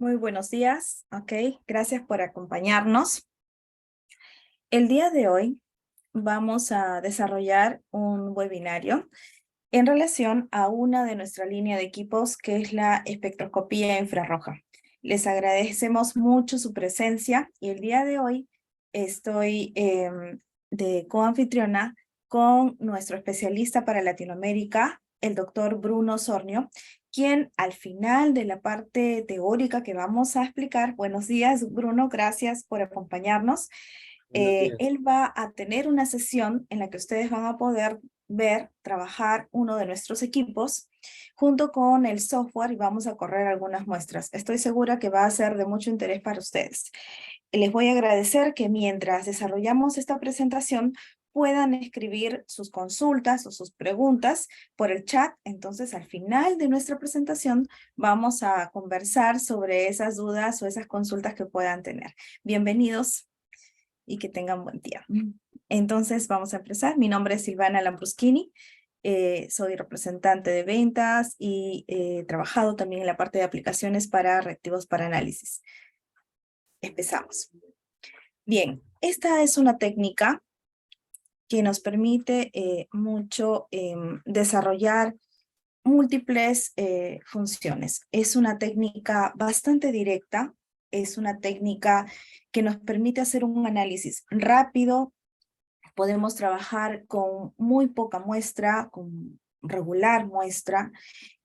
Muy buenos días, gracias por acompañarnos. El día de hoy vamos a desarrollar un webinario en relación a una de nuestra línea de equipos que es la espectroscopía infrarroja. Les agradecemos mucho su presencia y el día de hoy estoy de coanfitriona con nuestro especialista para Latinoamérica, el doctor Bruno Sornio, quien al final de la parte teórica que vamos a explicar, buenos días Bruno, gracias por acompañarnos. Buenos días. Él va a tener una sesión en la que ustedes van a poder ver, trabajar uno de nuestros equipos junto con el software y vamos a correr algunas muestras. Estoy segura que va a ser de mucho interés para ustedes. Les voy a agradecer que mientras desarrollamos esta presentación puedan escribir sus consultas o sus preguntas por el chat. Entonces, al final de nuestra presentación vamos a conversar sobre esas dudas o esas consultas que puedan tener. Bienvenidos y que tengan buen día. Entonces vamos a empezar. Mi nombre es Silvana Lambruschini. Soy representante de ventas y he trabajado también en la parte de aplicaciones para reactivos para análisis. Empezamos. Bien, esta es una técnica que nos permite mucho desarrollar múltiples funciones. Es una técnica bastante directa, es una técnica que nos permite hacer un análisis rápido. Podemos trabajar con muy poca muestra, con regular muestra.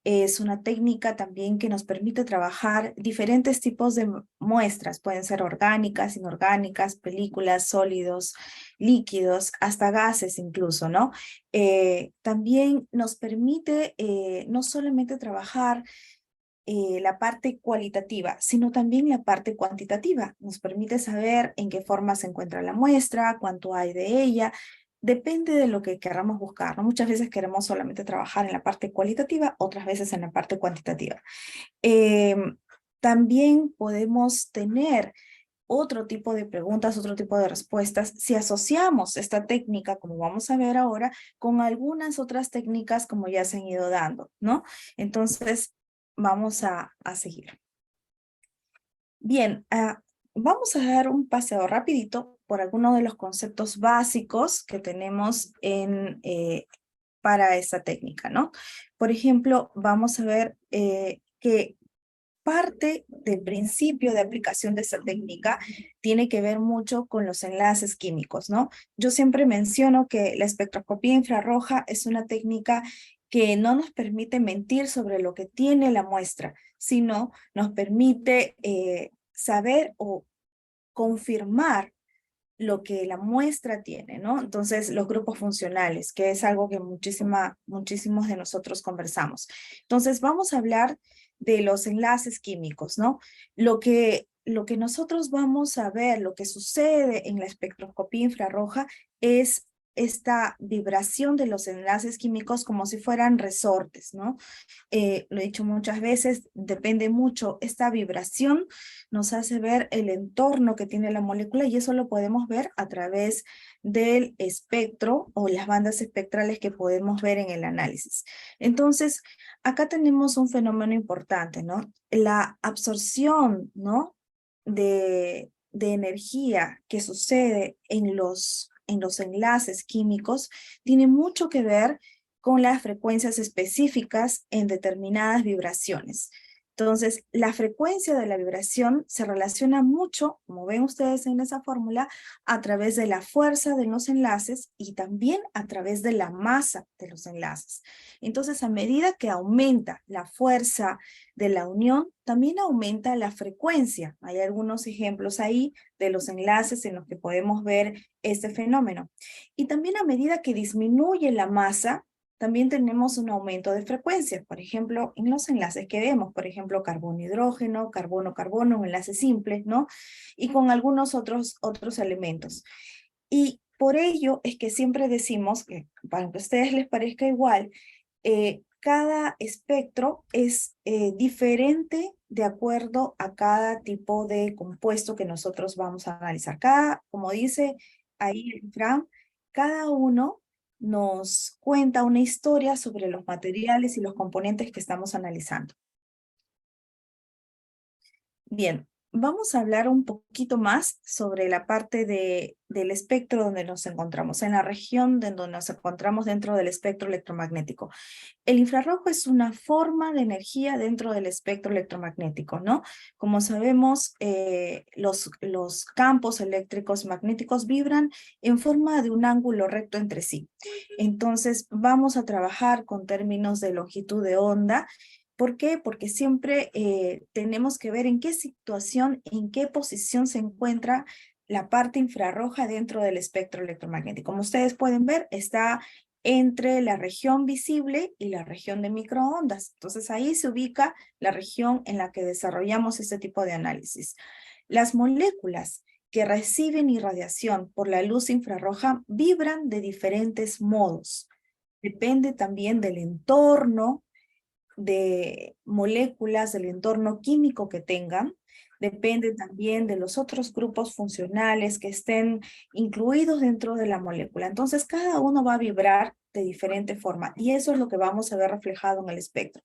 Es una técnica también que nos permite trabajar diferentes tipos de muestras. Pueden ser orgánicas, inorgánicas, películas, sólidos, líquidos, hasta gases incluso, ¿no? También nos permite no solamente trabajar la parte cualitativa, sino también la parte cuantitativa. Nos permite saber en qué forma se encuentra la muestra, cuánto hay de ella. Depende de lo que queramos buscar, ¿no? Muchas veces queremos solamente trabajar en la parte cualitativa, otras veces en la parte cuantitativa. Eh, También podemos tener otro tipo de preguntas, otro tipo de respuestas, si asociamos esta técnica, como vamos a ver ahora, con algunas otras técnicas como ya se han ido dando, ¿no? Entonces, vamos a seguir. Bien, vamos a dar un paseo rapidito por algunos de los conceptos básicos que tenemos para esta técnica, ¿no? Por ejemplo, vamos a ver que parte del principio de aplicación de esta técnica tiene que ver mucho con los enlaces químicos, ¿no? Yo siempre menciono que la espectroscopía infrarroja es una técnica que no nos permite mentir sobre lo que tiene la muestra, sino nos permite saber o confirmar lo que la muestra tiene, ¿no? Entonces, los grupos funcionales, que es algo que muchísimos de nosotros conversamos. Entonces, vamos a hablar de los enlaces químicos, ¿no? Lo que nosotros vamos a ver, lo que sucede en la espectroscopía infrarroja es esta vibración de los enlaces químicos como si fueran resortes, ¿no? Lo he dicho muchas veces, depende mucho, esta vibración nos hace ver el entorno que tiene la molécula y eso lo podemos ver a través del espectro o las bandas espectrales que podemos ver en el análisis. Entonces, acá tenemos un fenómeno importante, ¿no? La absorción, ¿no? De energía que sucede en los enlaces químicos tiene mucho que ver con las frecuencias específicas en determinadas vibraciones. Entonces, la frecuencia de la vibración se relaciona mucho, como ven ustedes en esa fórmula, a través de la fuerza de los enlaces y también a través de la masa de los enlaces. Entonces, a medida que aumenta la fuerza de la unión, también aumenta la frecuencia. Hay algunos ejemplos ahí de los enlaces en los que podemos ver este fenómeno. Y también a medida que disminuye la masa, también tenemos un aumento de frecuencia, por ejemplo, en los enlaces que vemos, por ejemplo, carbono-hidrógeno, carbono-carbono, un enlace simple, ¿no? Y con algunos otros elementos. Y por ello es que siempre decimos que, para que a ustedes les parezca igual, cada espectro es diferente de acuerdo a cada tipo de compuesto que nosotros vamos a analizar. Como dice ahí el Fran, cada uno nos cuenta una historia sobre los materiales y los componentes que estamos analizando. Bien, vamos a hablar un poquito más sobre la parte del espectro donde nos encontramos, en la región de donde nos encontramos dentro del espectro electromagnético. El infrarrojo es una forma de energía dentro del espectro electromagnético, ¿no? Como sabemos, los campos eléctricos magnéticos vibran en forma de un ángulo recto entre sí. Entonces, vamos a trabajar con términos de longitud de onda. ¿Por qué? Porque siempre tenemos que ver en qué situación, en qué posición se encuentra la parte infrarroja dentro del espectro electromagnético. Como ustedes pueden ver, está entre la región visible y la región de microondas. Entonces ahí se ubica la región en la que desarrollamos este tipo de análisis. Las moléculas que reciben irradiación por la luz infrarroja vibran de diferentes modos. Depende también del entorno, de moléculas, del entorno químico que tengan. Depende también de los otros grupos funcionales que estén incluidos dentro de la molécula. Entonces, cada uno va a vibrar de diferente forma y eso es lo que vamos a ver reflejado en el espectro.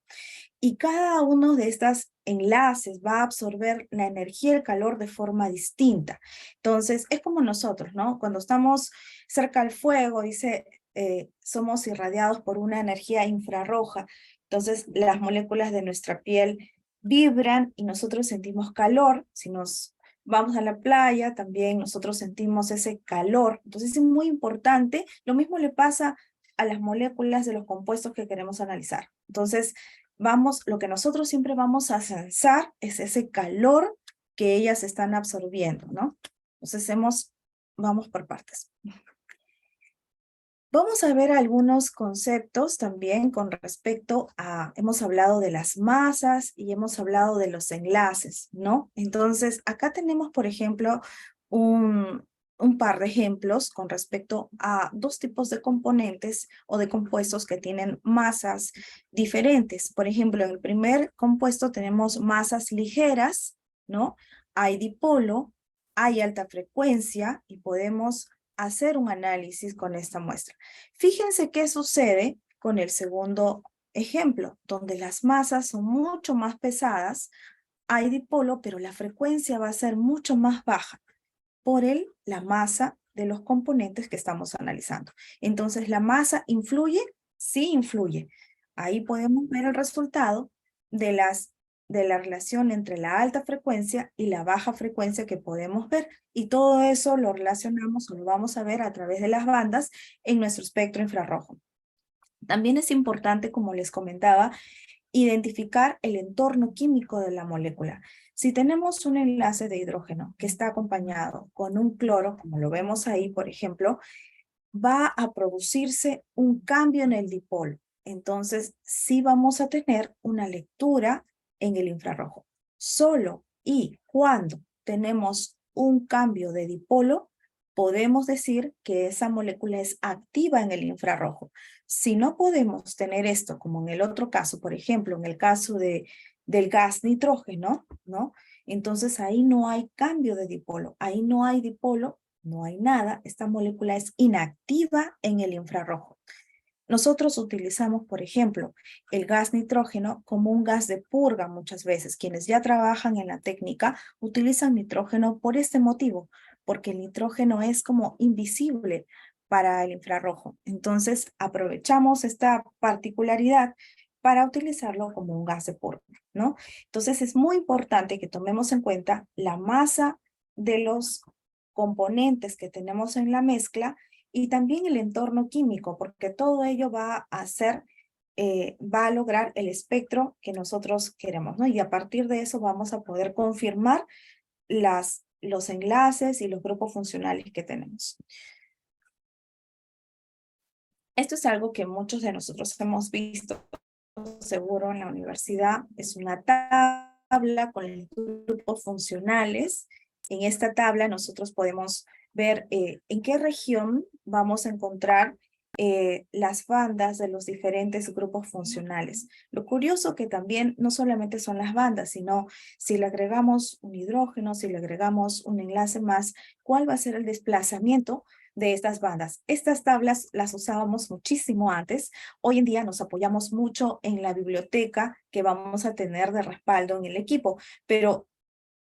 Y cada uno de estos enlaces va a absorber la energía y el calor de forma distinta. Entonces, es como nosotros, ¿no? Cuando estamos cerca al fuego, dice, somos irradiados por una energía infrarroja. Entonces, las moléculas de nuestra piel vibran y nosotros sentimos calor. Si nos vamos a la playa, también nosotros sentimos ese calor. Entonces, es muy importante. Lo mismo le pasa a las moléculas de los compuestos que queremos analizar. Entonces, lo que nosotros siempre vamos a sensar es ese calor que ellas están absorbiendo, ¿no? Entonces, vamos por partes. Vamos a ver algunos conceptos también con respecto hemos hablado de las masas y hemos hablado de los enlaces, ¿no? Entonces, acá tenemos, por ejemplo, un par de ejemplos con respecto a dos tipos de componentes o de compuestos que tienen masas diferentes. Por ejemplo, en el primer compuesto tenemos masas ligeras, ¿no? Hay dipolo, hay alta frecuencia y podemos hacer un análisis con esta muestra. Fíjense qué sucede con el segundo ejemplo, donde las masas son mucho más pesadas, hay dipolo, pero la frecuencia va a ser mucho más baja por la masa de los componentes que estamos analizando. Entonces, ¿la masa influye? Sí influye. Ahí podemos ver el resultado de la relación entre la alta frecuencia y la baja frecuencia que podemos ver. Y todo eso lo relacionamos o lo vamos a ver a través de las bandas en nuestro espectro infrarrojo. También es importante, como les comentaba, identificar el entorno químico de la molécula. Si tenemos un enlace de hidrógeno que está acompañado con un cloro, como lo vemos ahí, por ejemplo, va a producirse un cambio en el dipolo. Entonces, sí vamos a tener una lectura en el infrarrojo. Solo y cuando tenemos un cambio de dipolo, podemos decir que esa molécula es activa en el infrarrojo. Si no podemos tener esto, como en el otro caso, por ejemplo, en el caso del gas nitrógeno, ¿no? Entonces ahí no hay cambio de dipolo, ahí no hay dipolo, no hay nada, esta molécula es inactiva en el infrarrojo. Nosotros utilizamos, por ejemplo, el gas nitrógeno como un gas de purga muchas veces. Quienes ya trabajan en la técnica utilizan nitrógeno por este motivo, porque el nitrógeno es como invisible para el infrarrojo. Entonces, aprovechamos esta particularidad para utilizarlo como un gas de purga, ¿no? Entonces, es muy importante que tomemos en cuenta la masa de los componentes que tenemos en la mezcla y también el entorno químico, porque todo ello va a lograr el espectro que nosotros queremos, ¿no? Y a partir de eso vamos a poder confirmar los enlaces y los grupos funcionales que tenemos. Esto es algo que muchos de nosotros hemos visto seguro en la universidad. Es una tabla con los grupos funcionales. En esta tabla nosotros podemos ver en qué región vamos a encontrar las bandas de los diferentes grupos funcionales. Lo curioso que también no solamente son las bandas, sino si le agregamos un hidrógeno, si le agregamos un enlace más, ¿cuál va a ser el desplazamiento de estas bandas? Estas tablas las usábamos muchísimo antes. Hoy en día nos apoyamos mucho en la biblioteca que vamos a tener de respaldo en el equipo, pero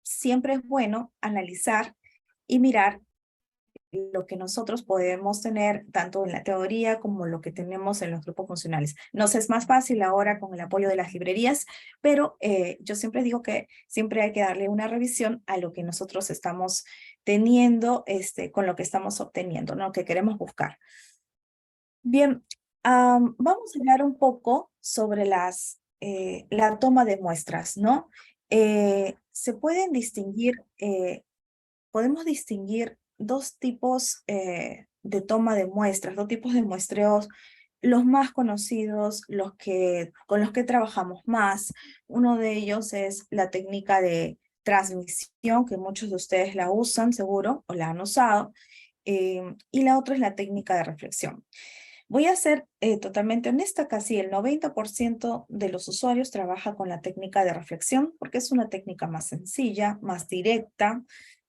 siempre es bueno analizar y mirar lo que nosotros podemos tener tanto en la teoría como lo que tenemos en los grupos funcionales. Nos es más fácil ahora con el apoyo de las librerías, pero yo siempre digo que siempre hay que darle una revisión a lo que nosotros estamos teniendo, con lo que estamos obteniendo, ¿no? Que queremos buscar. Bien, vamos a hablar un poco sobre la toma de muestras, ¿no? Se pueden distinguir, podemos distinguir dos tipos de toma de muestras, dos tipos de muestreos, los más conocidos, con los que trabajamos más. Uno de ellos es la técnica de transmisión, que muchos de ustedes la usan seguro o la han usado, y la otra es la técnica de reflexión. Voy a ser totalmente honesta, casi el 90% de los usuarios trabaja con la técnica de reflexión porque es una técnica más sencilla, más directa,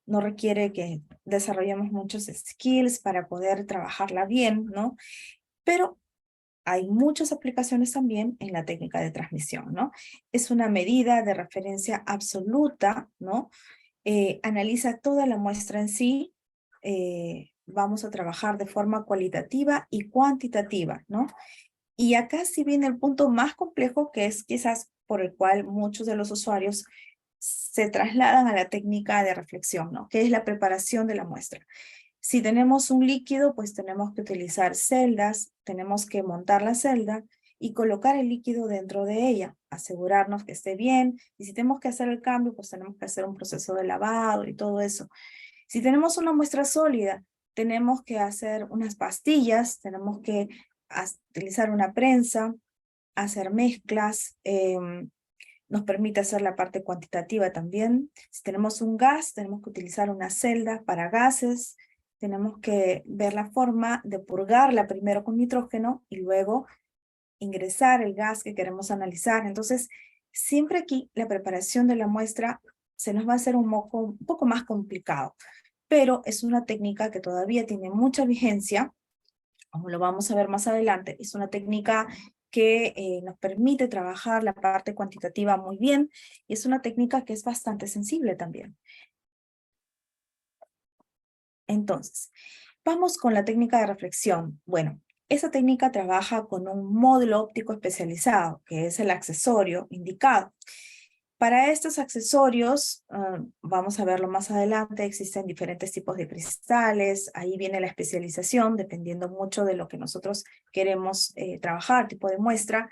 no requiere que desarrollemos muchos skills para poder trabajarla bien, ¿no? Pero hay muchas aplicaciones también en la técnica de transmisión, ¿no? Es una medida de referencia absoluta, ¿no? Analiza toda la muestra en sí. Vamos a trabajar de forma cualitativa y cuantitativa, ¿no? Y acá sí viene el punto más complejo, que es quizás por el cual muchos de los usuarios se trasladan a la técnica de reflexión, ¿no? Que es la preparación de la muestra. Si tenemos un líquido, pues tenemos que utilizar celdas, tenemos que montar la celda y colocar el líquido dentro de ella, asegurarnos que esté bien, y si tenemos que hacer el cambio, pues tenemos que hacer un proceso de lavado y todo eso. Si tenemos una muestra sólida, tenemos que hacer unas pastillas, tenemos que utilizar una prensa, hacer mezclas, nos permite hacer la parte cuantitativa también. Si tenemos un gas, tenemos que utilizar una celda para gases, tenemos que ver la forma de purgarla primero con nitrógeno y luego ingresar el gas que queremos analizar. Entonces, siempre aquí la preparación de la muestra se nos va a hacer un poco más complicado, pero es una técnica que todavía tiene mucha vigencia, como lo vamos a ver más adelante. Es una técnica que nos permite trabajar la parte cuantitativa muy bien, y es una técnica que es bastante sensible también. Entonces, vamos con la técnica de reflexión. Bueno, esa técnica trabaja con un módulo óptico especializado, que es el accesorio indicado. Para estos accesorios, vamos a verlo más adelante, existen diferentes tipos de cristales, ahí viene la especialización, dependiendo mucho de lo que nosotros queremos trabajar, tipo de muestra.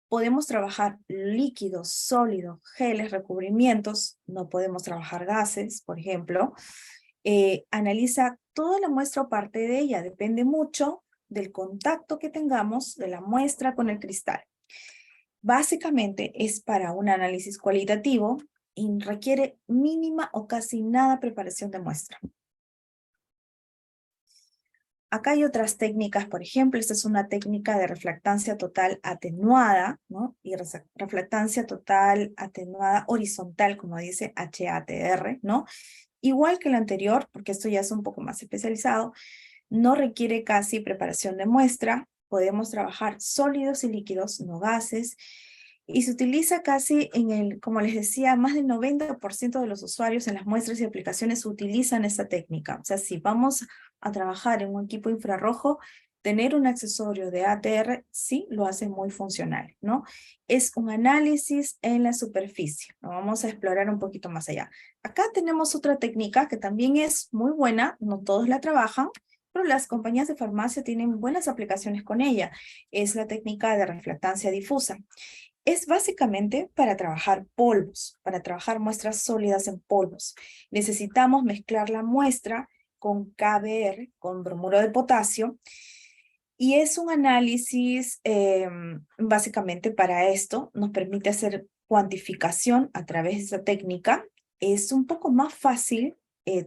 Podemos trabajar líquidos, sólidos, geles, recubrimientos, no podemos trabajar gases, por ejemplo. Analiza toda la muestra o parte de ella, depende mucho del contacto que tengamos de la muestra con el cristal. Básicamente es para un análisis cualitativo y requiere mínima o casi nada preparación de muestra. Acá hay otras técnicas, por ejemplo, esta es una técnica de reflectancia total atenuada, ¿no? Y reflectancia total atenuada horizontal, como dice HATR, ¿no? Igual que la anterior, porque esto ya es un poco más especializado, no requiere casi preparación de muestra, podemos trabajar sólidos y líquidos, no gases, y se utiliza casi como les decía, más del 90% de los usuarios en las muestras y aplicaciones utilizan esta técnica. O sea, si vamos a trabajar en un equipo infrarrojo, tener un accesorio de ATR sí lo hace muy funcional, ¿no? Es un análisis en la superficie. Lo vamos a explorar un poquito más allá. Acá tenemos otra técnica que también es muy buena, no todos la trabajan, pero las compañías de farmacia tienen buenas aplicaciones con ella. Es la técnica de reflectancia difusa. Es básicamente para trabajar polvos, para trabajar muestras sólidas en polvos. Necesitamos mezclar la muestra con KBr, con bromuro de potasio, y es un análisis básicamente para esto. Nos permite hacer cuantificación a través de esa técnica. Es un poco más fácil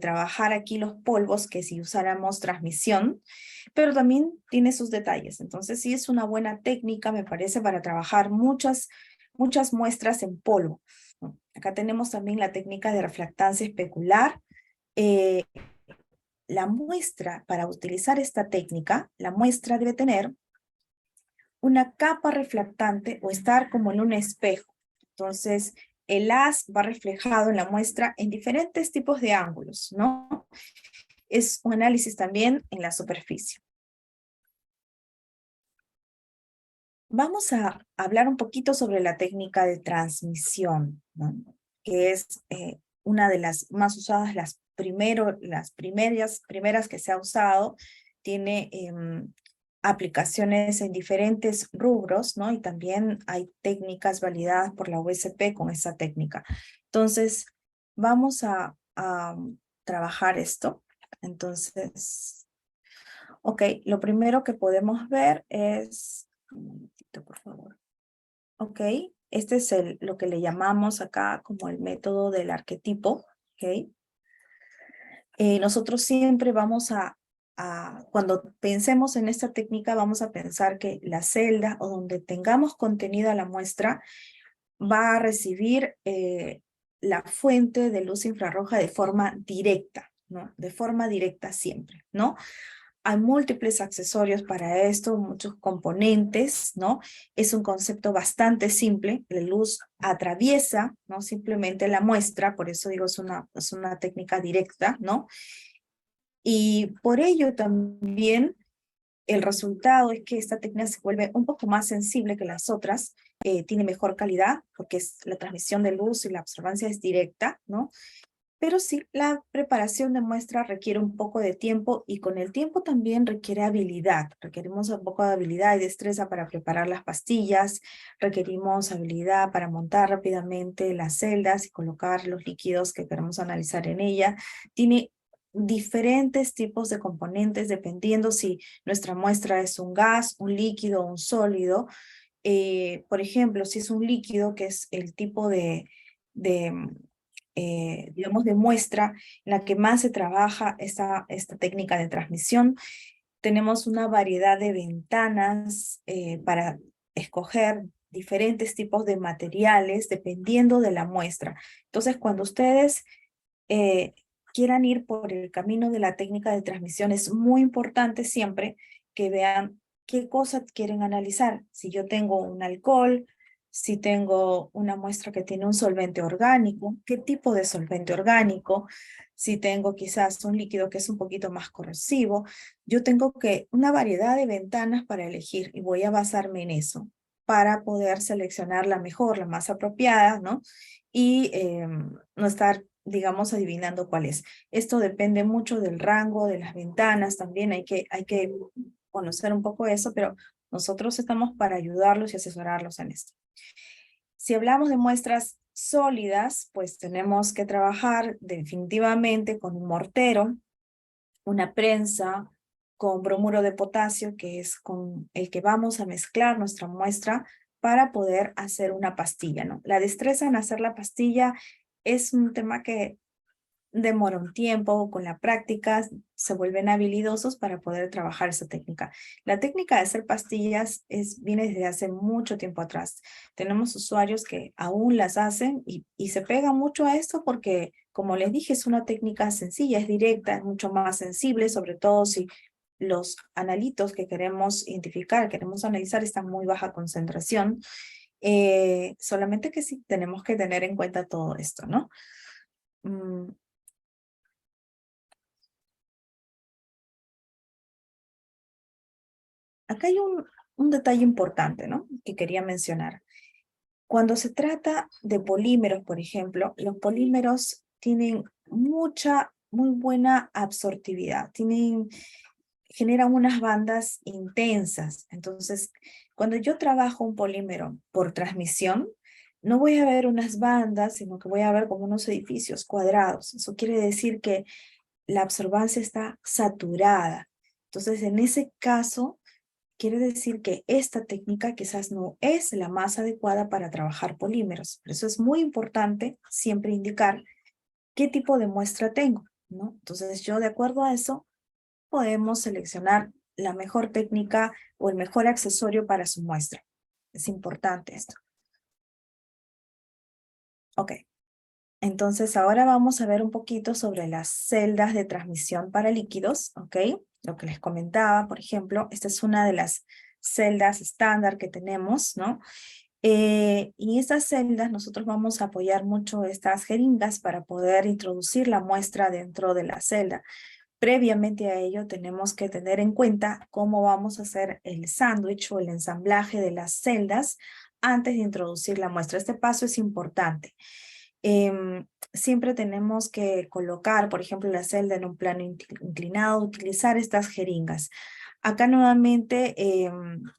trabajar aquí los polvos que si usáramos transmisión, pero también tiene sus detalles. Entonces sí es una buena técnica, me parece, para trabajar muchas muestras en polvo. Acá tenemos también la técnica de reflectancia especular. Eh, la muestra, para utilizar esta técnica, la muestra debe tener una capa reflectante o estar como en un espejo. Entonces, el haz va reflejado en la muestra en diferentes tipos de ángulos, ¿no? Es un análisis también en la superficie. Vamos a hablar un poquito sobre la técnica de transmisión, ¿no? Que es una de las más usadas, las primeras que se ha usado. Tiene aplicaciones en diferentes rubros, ¿no? Y también hay técnicas validadas por la USP con esa técnica. Entonces, vamos a trabajar esto. Entonces, ok, lo primero que podemos ver es... Un momentito, por favor. Ok, este es lo que le llamamos acá como el método del arquetipo. Ok. Nosotros siempre vamos cuando pensemos en esta técnica, vamos a pensar que la celda o donde tengamos contenida la muestra va a recibir la fuente de luz infrarroja de forma directa, ¿no? De forma directa siempre, ¿no? Hay múltiples accesorios para esto, muchos componentes, ¿no? Es un concepto bastante simple. La luz atraviesa, ¿no? Simplemente la muestra, por eso digo, es una técnica directa, ¿no? Y por ello también el resultado es que esta técnica se vuelve un poco más sensible que las otras, tiene mejor calidad, porque la transmisión de luz y la observancia es directa, ¿no? Pero sí, la preparación de muestra requiere un poco de tiempo y con el tiempo también requiere habilidad. Requerimos un poco de habilidad y destreza para preparar las pastillas, requerimos habilidad para montar rápidamente las celdas y colocar los líquidos que queremos analizar en ella. Tiene diferentes tipos de componentes dependiendo si nuestra muestra es un gas, un líquido o un sólido. Por ejemplo, si es un líquido, que es el tipo digamos, de muestra en la que más se trabaja esta técnica de transmisión. Tenemos una variedad de ventanas para escoger diferentes tipos de materiales dependiendo de la muestra. Entonces, cuando ustedes quieran ir por el camino de la técnica de transmisión, es muy importante siempre que vean qué cosas quieren analizar. Si yo tengo un alcohol, si tengo una muestra que tiene un solvente orgánico, qué tipo de solvente orgánico, si tengo quizás un líquido que es un poquito más corrosivo, yo tengo una variedad de ventanas para elegir y voy a basarme en eso para poder seleccionar la mejor, la más apropiada, ¿no? Y no estar, digamos, adivinando cuál es. Esto depende mucho del rango, de las ventanas, también hay que conocer un poco eso, pero nosotros estamos para ayudarlos y asesorarlos en esto. Si hablamos de muestras sólidas, pues tenemos que trabajar definitivamente con un mortero, una prensa, con bromuro de potasio, que es con el que vamos a mezclar nuestra muestra para poder hacer una pastilla, ¿no? La destreza en hacer la pastilla es un tema que demora un tiempo, con la práctica se vuelven habilidosos para poder trabajar esa técnica. La técnica de hacer pastillas viene desde hace mucho tiempo atrás. Tenemos usuarios que aún las hacen y se pegan mucho a esto porque, como les dije, es una técnica sencilla, es directa, es mucho más sensible, sobre todo si los analitos que queremos identificar, queremos analizar, están muy baja concentración. Solamente que sí, tenemos que tener en cuenta todo esto, ¿no? Acá hay un detalle importante, ¿no? Que quería mencionar. Cuando se trata de polímeros, por ejemplo, los polímeros tienen muy buena absortividad, generan unas bandas intensas. Entonces, cuando yo trabajo un polímero por transmisión, no voy a ver unas bandas, sino que voy a ver como unos edificios cuadrados. Eso quiere decir que la absorbancia está saturada. Entonces, en ese caso, quiere decir que esta técnica quizás no es la más adecuada para trabajar polímeros. Por eso es muy importante siempre indicar qué tipo de muestra tengo, ¿no? Entonces yo, de acuerdo a eso, podemos seleccionar la mejor técnica o el mejor accesorio para su muestra. Es importante esto. Ok. Entonces ahora vamos a ver un poquito sobre las celdas de transmisión para líquidos, ¿ok? Lo que les comentaba, por ejemplo, esta es una de las celdas estándar que tenemos, ¿no? En estas celdas nosotros vamos a apoyar mucho estas jeringas para poder introducir la muestra dentro de la celda. Previamente a ello tenemos que tener en cuenta cómo vamos a hacer el sándwich o el ensamblaje de las celdas antes de introducir la muestra. Este paso es importante. Siempre tenemos que colocar, por ejemplo, la celda en un plano inclinado, utilizar estas jeringas. Acá nuevamente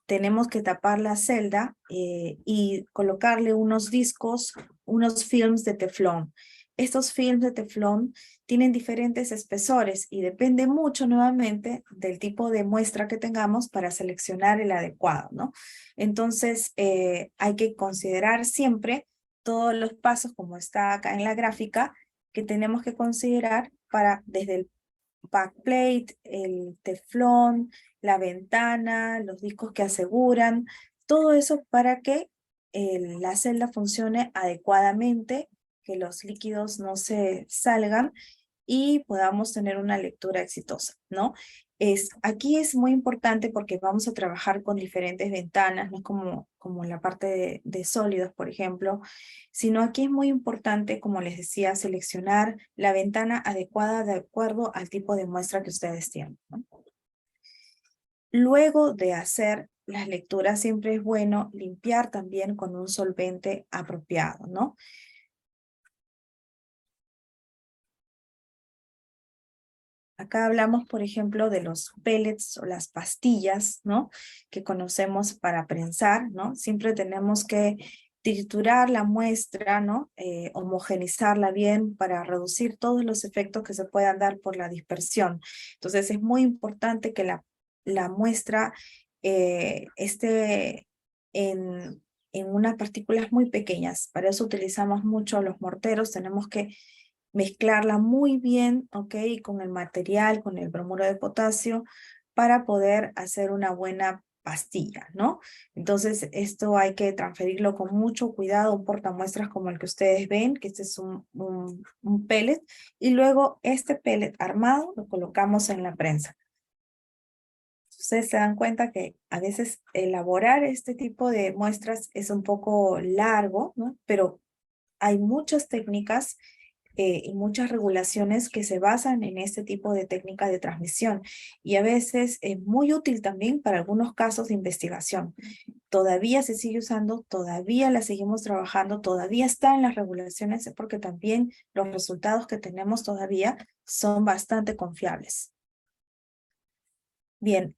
tenemos que tapar la celda y colocarle unos discos, unos films de teflón. Estos films de teflón tienen diferentes espesores y depende mucho nuevamente del tipo de muestra que tengamos para seleccionar el adecuado, ¿no? Entonces hay que considerar siempre todos los pasos, como está acá en la gráfica, que tenemos que considerar para desde el backplate, el teflón, la ventana, los discos que aseguran, todo eso para que la celda funcione adecuadamente, que los líquidos no se salgan y podamos tener una lectura exitosa, ¿no? Aquí es muy importante porque vamos a trabajar con diferentes ventanas, no es como en la parte de sólidos, por ejemplo, sino aquí es muy importante, como les decía, seleccionar la ventana adecuada de acuerdo al tipo de muestra que ustedes tienen, ¿no? Luego de hacer las lecturas, siempre es bueno limpiar también con un solvente apropiado, ¿no? Acá hablamos, por ejemplo, de los pellets o las pastillas, ¿no? Que conocemos para prensar, ¿no? Siempre tenemos que triturar la muestra, ¿no? Homogenizarla bien para reducir todos los efectos que se puedan dar por la dispersión. Entonces es muy importante que la muestra esté en unas partículas muy pequeñas. Para eso utilizamos mucho los morteros, tenemos que mezclarla muy bien, ¿ok? Con el material, con el bromuro de potasio, para poder hacer una buena pastilla, ¿no? Entonces, esto hay que transferirlo con mucho cuidado, un portamuestras como el que ustedes ven, que este es un pellet, y luego este pellet armado lo colocamos en la prensa. Ustedes se dan cuenta que a veces elaborar este tipo de muestras es un poco largo, ¿no? Pero hay muchas técnicas y muchas regulaciones que se basan en este tipo de técnica de transmisión y a veces es muy útil también para algunos casos de investigación. Todavía se sigue usando, todavía la seguimos trabajando, todavía está en las regulaciones porque también los resultados que tenemos todavía son bastante confiables. Bien,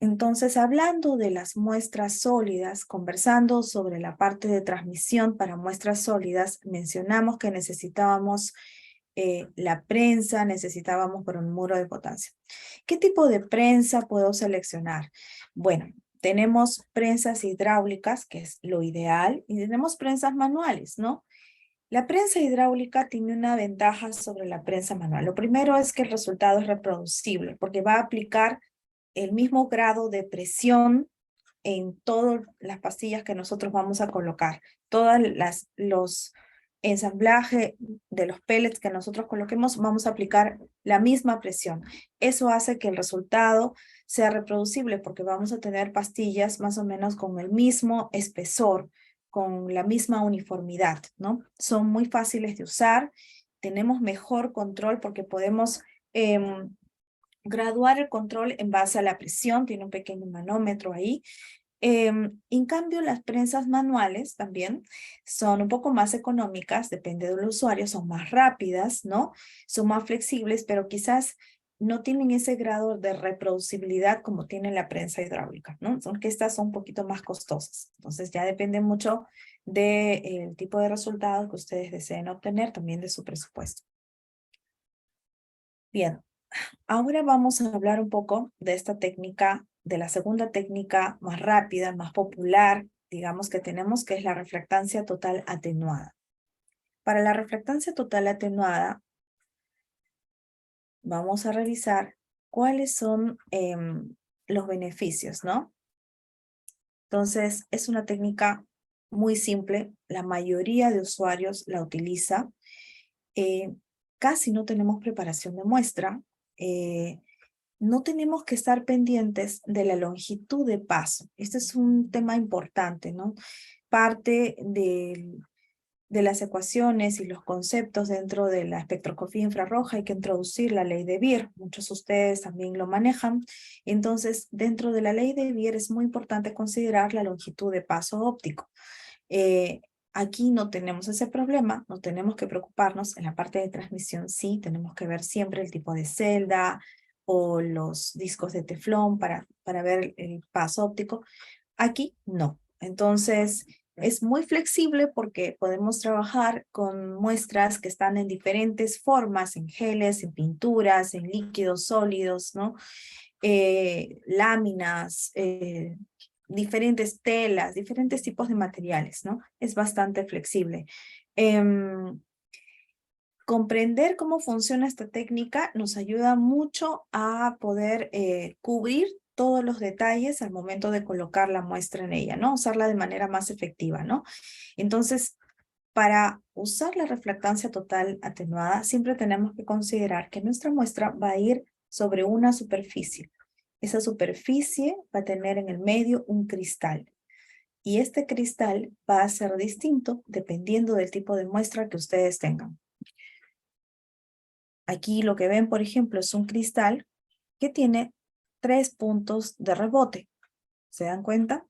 entonces, hablando de las muestras sólidas, conversando sobre la parte de transmisión para muestras sólidas, mencionamos que necesitábamos la prensa, necesitábamos bromuro de potasio. ¿Qué tipo de prensa puedo seleccionar? Bueno, tenemos prensas hidráulicas, que es lo ideal, y tenemos prensas manuales, ¿no? La prensa hidráulica tiene una ventaja sobre la prensa manual. Lo primero es que el resultado es reproducible, porque va a aplicar el mismo grado de presión en todas las pastillas que nosotros vamos a colocar. Los ensamblaje de los pellets que nosotros coloquemos, vamos a aplicar la misma presión. Eso hace que el resultado sea reproducible porque vamos a tener pastillas más o menos con el mismo espesor, con la misma uniformidad, ¿no? Son muy fáciles de usar, tenemos mejor control porque podemos graduar el control en base a la presión, tiene un pequeño manómetro ahí. En cambio, las prensas manuales también son un poco más económicas, depende del usuario, son más rápidas, ¿no? Son más flexibles, pero quizás no tienen ese grado de reproducibilidad como tiene la prensa hidráulica, ¿no? Son que estas son un poquito más costosas. Entonces ya depende mucho del tipo de resultado que ustedes deseen obtener, también de su presupuesto. Bien, ahora vamos a hablar un poco de esta técnica, de la segunda técnica más rápida, más popular, digamos que tenemos, que es la refractancia total atenuada. Para la refractancia total atenuada, vamos a revisar cuáles son los beneficios, ¿no? Entonces, es una técnica muy simple, la mayoría de usuarios la utiliza. Casi no tenemos preparación de muestra, no tenemos que estar pendientes de la longitud de paso. Este es un tema importante, ¿no? parte de las ecuaciones y los conceptos dentro de la espectroscopía infrarroja hay que introducir la ley de Beer. Muchos de ustedes también lo manejan. Entonces, dentro de la ley de Beer es muy importante considerar la longitud de paso óptico. Aquí no tenemos ese problema, no tenemos que preocuparnos. En la parte de transmisión sí, tenemos que ver siempre el tipo de celda o los discos de teflón para ver el paso óptico. Aquí no. Entonces, es muy flexible porque podemos trabajar con muestras que están en diferentes formas, en geles, en pinturas, en líquidos sólidos, ¿no? Láminas, diferentes telas, diferentes tipos de materiales, ¿no? Es bastante flexible. Comprender cómo funciona esta técnica nos ayuda mucho a poder cubrir todos los detalles al momento de colocar la muestra en ella, ¿no? Usarla de manera más efectiva, ¿no? Entonces, para usar la refractancia total atenuada, siempre tenemos que considerar que nuestra muestra va a ir sobre una superficie. Esa superficie va a tener en el medio un cristal. Y este cristal va a ser distinto dependiendo del tipo de muestra que ustedes tengan. Aquí lo que ven, por ejemplo, es un cristal que tiene 3 puntos de rebote. ¿Se dan cuenta?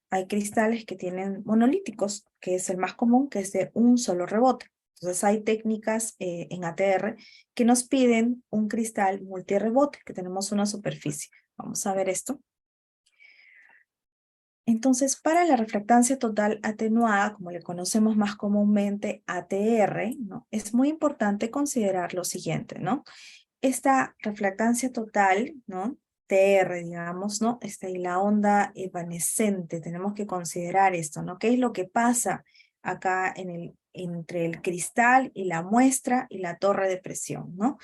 Hay cristales que tienen monolíticos, que es el más común, que es de un solo rebote. Entonces hay técnicas en ATR que nos piden un cristal multirrebote, que tenemos una superficie. Vamos a ver esto. Entonces, para la refractancia total atenuada, como le conocemos más comúnmente ATR, ¿no? Es muy importante considerar lo siguiente, ¿no? Esta refractancia total, ¿no? TR, digamos, ¿no? Y la onda evanescente, tenemos que considerar esto, ¿no? ¿Qué es lo que pasa acá entre el cristal y la muestra y la torre de presión, ¿no?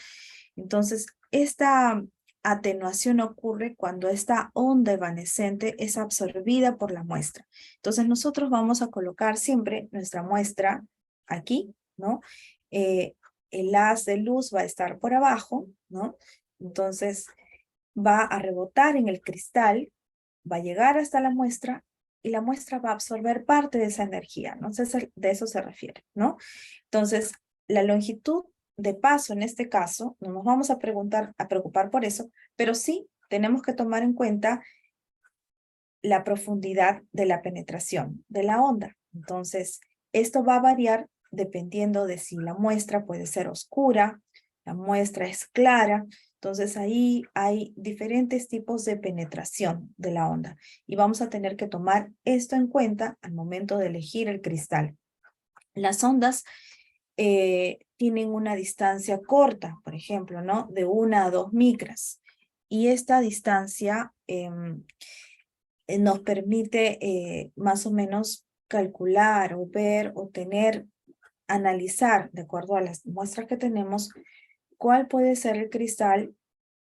Entonces, esta atenuación ocurre cuando esta onda evanescente es absorbida por la muestra. Entonces, nosotros vamos a colocar siempre nuestra muestra aquí, ¿no? El haz de luz va a estar por abajo, ¿no? Entonces, va a rebotar en el cristal, va a llegar hasta la muestra y la muestra va a absorber parte de esa energía, ¿no? Entonces, de eso se refiere, ¿no? Entonces, la longitud de paso en este caso, no nos vamos a preocupar por eso, pero sí tenemos que tomar en cuenta la profundidad de la penetración de la onda. Entonces, esto va a variar dependiendo de si la muestra puede ser oscura, la muestra es clara. Entonces, ahí hay diferentes tipos de penetración de la onda. Y vamos a tener que tomar esto en cuenta al momento de elegir el cristal. Las ondas tienen una distancia corta, por ejemplo, ¿no? De 1 a 2 micras. Y esta distancia nos permite más o menos calcular o ver o analizar, de acuerdo a las muestras que tenemos, cuál puede ser el cristal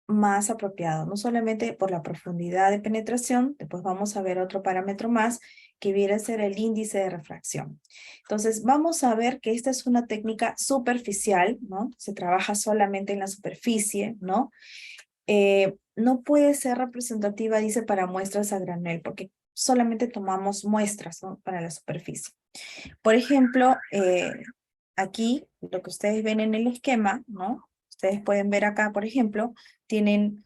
más apropiado, no solamente por la profundidad de penetración, después vamos a ver otro parámetro más, que viene a ser el índice de refracción. Entonces, vamos a ver que esta es una técnica superficial, ¿no? Se trabaja solamente en la superficie, ¿no? No puede ser representativa, dice, para muestras a granel, porque solamente tomamos muestras, ¿no? Para la superficie. Por ejemplo, aquí, lo que ustedes ven en el esquema, ¿no? Ustedes pueden ver acá, por ejemplo, tienen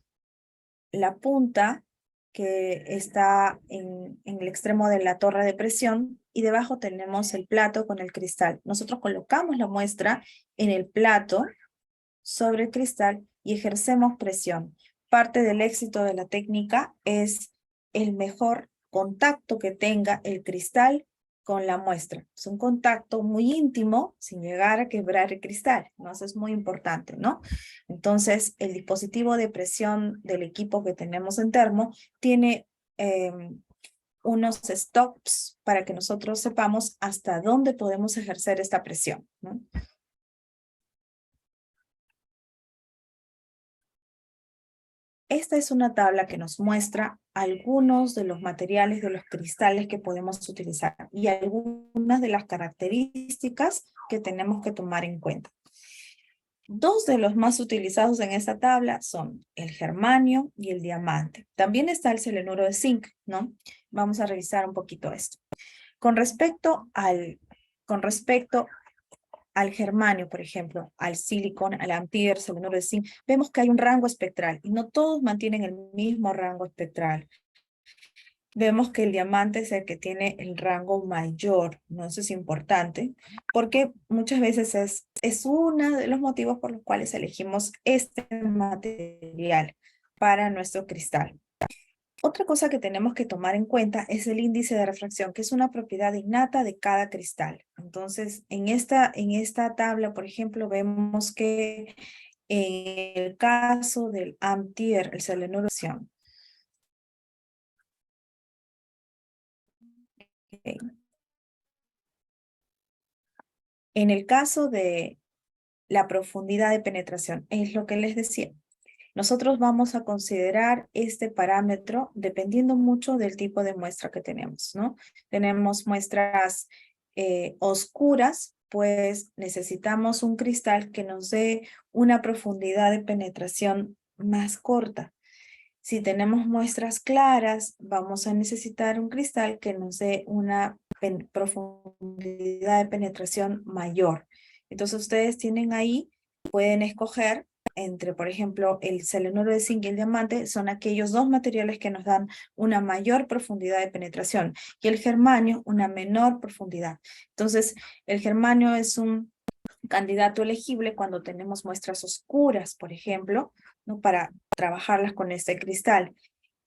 la punta que está en el extremo de la torre de presión y debajo tenemos el plato con el cristal. Nosotros colocamos la muestra en el plato sobre el cristal y ejercemos presión. Parte del éxito de la técnica es el mejor contacto que tenga el cristal con la muestra. Es un contacto muy íntimo sin llegar a quebrar el cristal, ¿no? Eso es muy importante, ¿no? Entonces, el dispositivo de presión del equipo que tenemos en Termo tiene unos stops para que nosotros sepamos hasta dónde podemos ejercer esta presión, ¿no? Esta es una tabla que nos muestra algunos de los materiales de los cristales que podemos utilizar y algunas de las características que tenemos que tomar en cuenta. Dos de los más utilizados en esta tabla son el germanio y el diamante. También está el selenuro de zinc, ¿no? Vamos a revisar un poquito esto. Con respecto al germanio, por ejemplo, al silicon, al antier, selenuro de zinc, vemos que hay un rango espectral y no todos mantienen el mismo rango espectral. Vemos que el diamante es el que tiene el rango mayor, ¿no? Eso es importante, porque muchas veces es uno de los motivos por los cuales elegimos este material para nuestro cristal. Otra cosa que tenemos que tomar en cuenta es el índice de refracción, que es una propiedad innata de cada cristal. Entonces, en esta tabla, por ejemplo, vemos que en el caso del Amtier, el selenuro, en el caso de la profundidad de penetración, es lo que les decía. Nosotros vamos a considerar este parámetro dependiendo mucho del tipo de muestra que tenemos, ¿no? Tenemos muestras oscuras, pues necesitamos un cristal que nos dé una profundidad de penetración más corta. Si tenemos muestras claras, vamos a necesitar un cristal que nos dé una profundidad de penetración mayor. Entonces ustedes tienen ahí, pueden escoger entre, por ejemplo, el selenuro de zinc y el diamante, son aquellos dos materiales que nos dan una mayor profundidad de penetración, y el germanio una menor profundidad. Entonces, el germanio es un candidato elegible cuando tenemos muestras oscuras, por ejemplo, ¿no? Para trabajarlas con este cristal.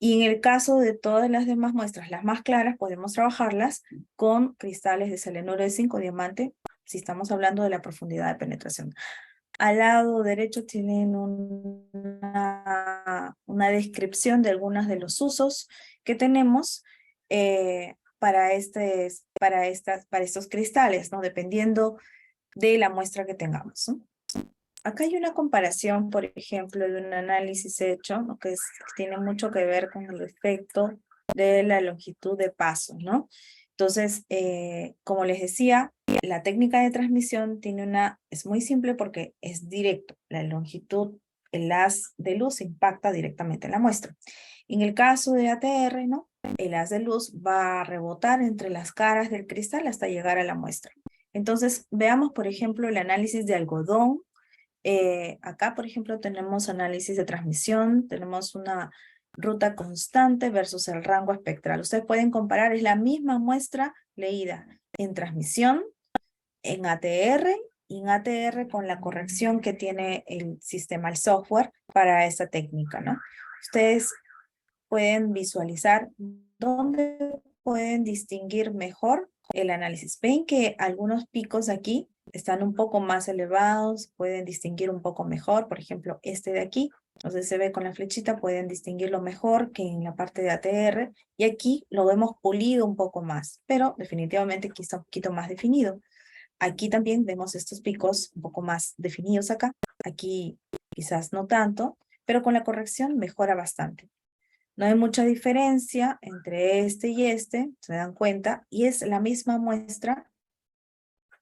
Y en el caso de todas las demás muestras, las más claras, podemos trabajarlas con cristales de selenuro de zinc o diamante, si estamos hablando de la profundidad de penetración. Al lado derecho tienen una descripción de algunos de los usos que tenemos para estos cristales, ¿no? Dependiendo de la muestra que tengamos, ¿no? Acá hay una comparación, por ejemplo, de un análisis hecho, ¿no? Que tiene mucho que ver con el efecto de la longitud de paso, ¿no? Entonces, como les decía, la técnica de transmisión es muy simple porque es directo. La longitud, el haz de luz impacta directamente en la muestra. En el caso de ATR, ¿no? El haz de luz va a rebotar entre las caras del cristal hasta llegar a la muestra. Entonces, veamos, por ejemplo, el análisis de algodón. Acá, por ejemplo, tenemos análisis de transmisión, tenemos una ruta constante versus el rango espectral. Ustedes pueden comparar, es la misma muestra leída en transmisión, en ATR, y en ATR con la corrección que tiene el sistema, el software para esta técnica, ¿no? Ustedes pueden visualizar dónde pueden distinguir mejor el análisis. Ven que algunos picos aquí están un poco más elevados, pueden distinguir un poco mejor, por ejemplo, este de aquí. Entonces se ve con la flechita, pueden distinguirlo mejor que en la parte de ATR, y aquí lo vemos pulido un poco más, pero definitivamente aquí está un poquito más definido. Aquí también vemos estos picos un poco más definidos acá, aquí quizás no tanto, pero con la corrección mejora bastante. No hay mucha diferencia entre este y este, se dan cuenta, y es la misma muestra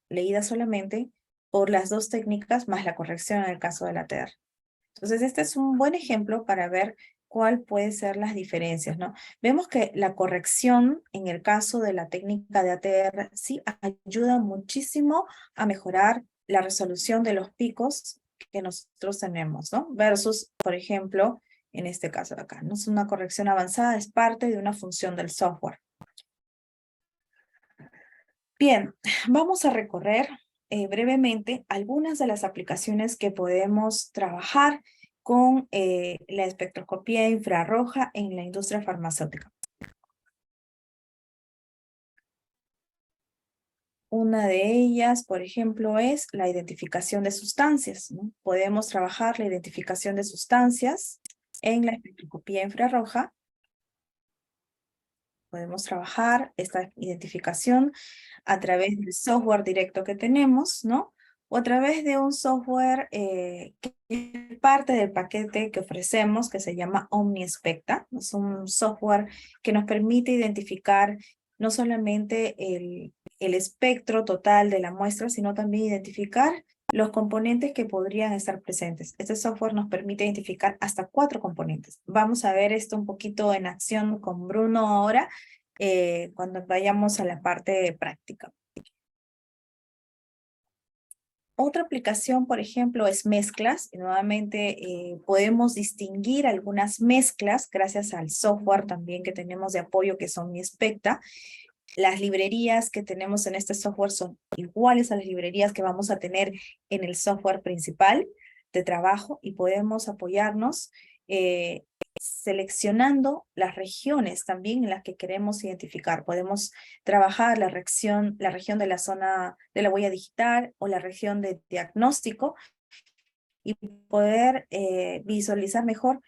leída solamente por las dos técnicas más la corrección en el caso de la TER. Entonces, este es un buen ejemplo para ver cuál pueden ser las diferencias, ¿no? Vemos que la corrección en el caso de la técnica de ATR sí ayuda muchísimo a mejorar la resolución de los picos que nosotros tenemos, ¿no? Versus, por ejemplo, en este caso de acá, no es una corrección avanzada, es parte de una función del software. Bien, vamos a recorrer brevemente algunas de las aplicaciones que podemos trabajar con la espectroscopía infrarroja en la industria farmacéutica. Una de ellas, por ejemplo, es la identificación de sustancias, ¿no? Podemos trabajar la identificación de sustancias en la espectroscopía infrarroja. Podemos trabajar esta identificación a través del software directo que tenemos, ¿no? O a través de un software que es parte del paquete que ofrecemos, que se llama OmniSpecta. Es un software que nos permite identificar no solamente el espectro total de la muestra, sino también identificar los componentes que podrían estar presentes. Este software nos permite identificar hasta 4 componentes. Vamos a ver esto un poquito en acción con Bruno ahora, cuando vayamos a la parte práctica. Otra aplicación, por ejemplo, es mezclas. Y nuevamente podemos distinguir algunas mezclas gracias al software también que tenemos de apoyo que son MiSpecta. Las librerías que tenemos en este software son iguales a las librerías que vamos a tener en el software principal de trabajo y podemos apoyarnos seleccionando las regiones también en las que queremos identificar. Podemos trabajar la región de la zona de la huella digital o la región de diagnóstico y poder visualizar mejor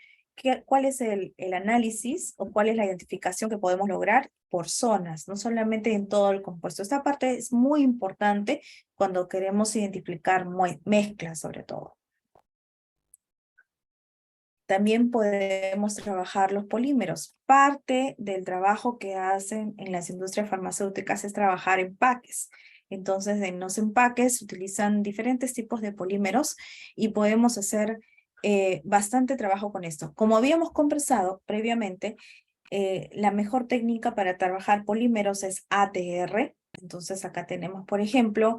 cuál es el análisis o cuál es la identificación que podemos lograr por zonas, no solamente en todo el compuesto. Esta parte es muy importante cuando queremos identificar mezclas sobre todo. También podemos trabajar los polímeros. Parte del trabajo que hacen en las industrias farmacéuticas es trabajar empaques. Entonces, en los empaques se utilizan diferentes tipos de polímeros y podemos hacer bastante trabajo con esto. Como habíamos conversado previamente, la mejor técnica para trabajar polímeros es ATR. Entonces, acá tenemos, por ejemplo,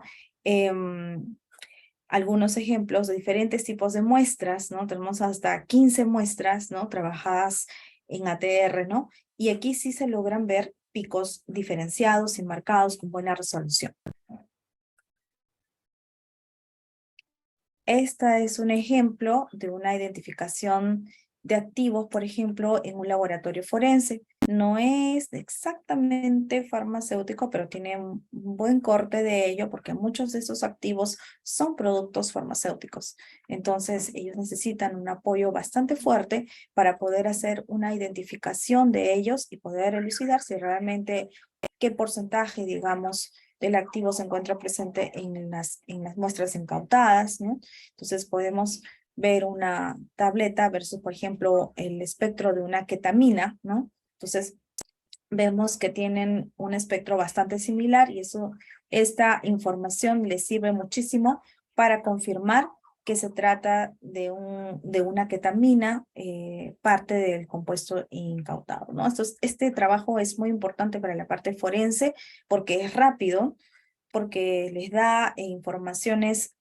algunos ejemplos de diferentes tipos de muestras, ¿no? Tenemos hasta 15 muestras, ¿no? Trabajadas en ATR, ¿no? Y aquí sí se logran ver picos diferenciados y marcados con buena resolución. Esta es un ejemplo de una identificación de activos, por ejemplo, en un laboratorio forense. No es exactamente farmacéutico, pero tiene un buen corte de ello porque muchos de esos activos son productos farmacéuticos. Entonces, ellos necesitan un apoyo bastante fuerte para poder hacer una identificación de ellos y poder elucidar si realmente qué porcentaje, digamos, del activo se encuentra presente en las muestras incautadas, ¿no? Entonces podemos ver una tableta versus, por ejemplo, el espectro de una ketamina, ¿no? Entonces vemos que tienen un espectro bastante similar y esta información les sirve muchísimo para confirmar que se trata de una ketamina, parte del compuesto incautado, ¿no? Este trabajo es muy importante para la parte forense porque es rápido, porque les da informaciones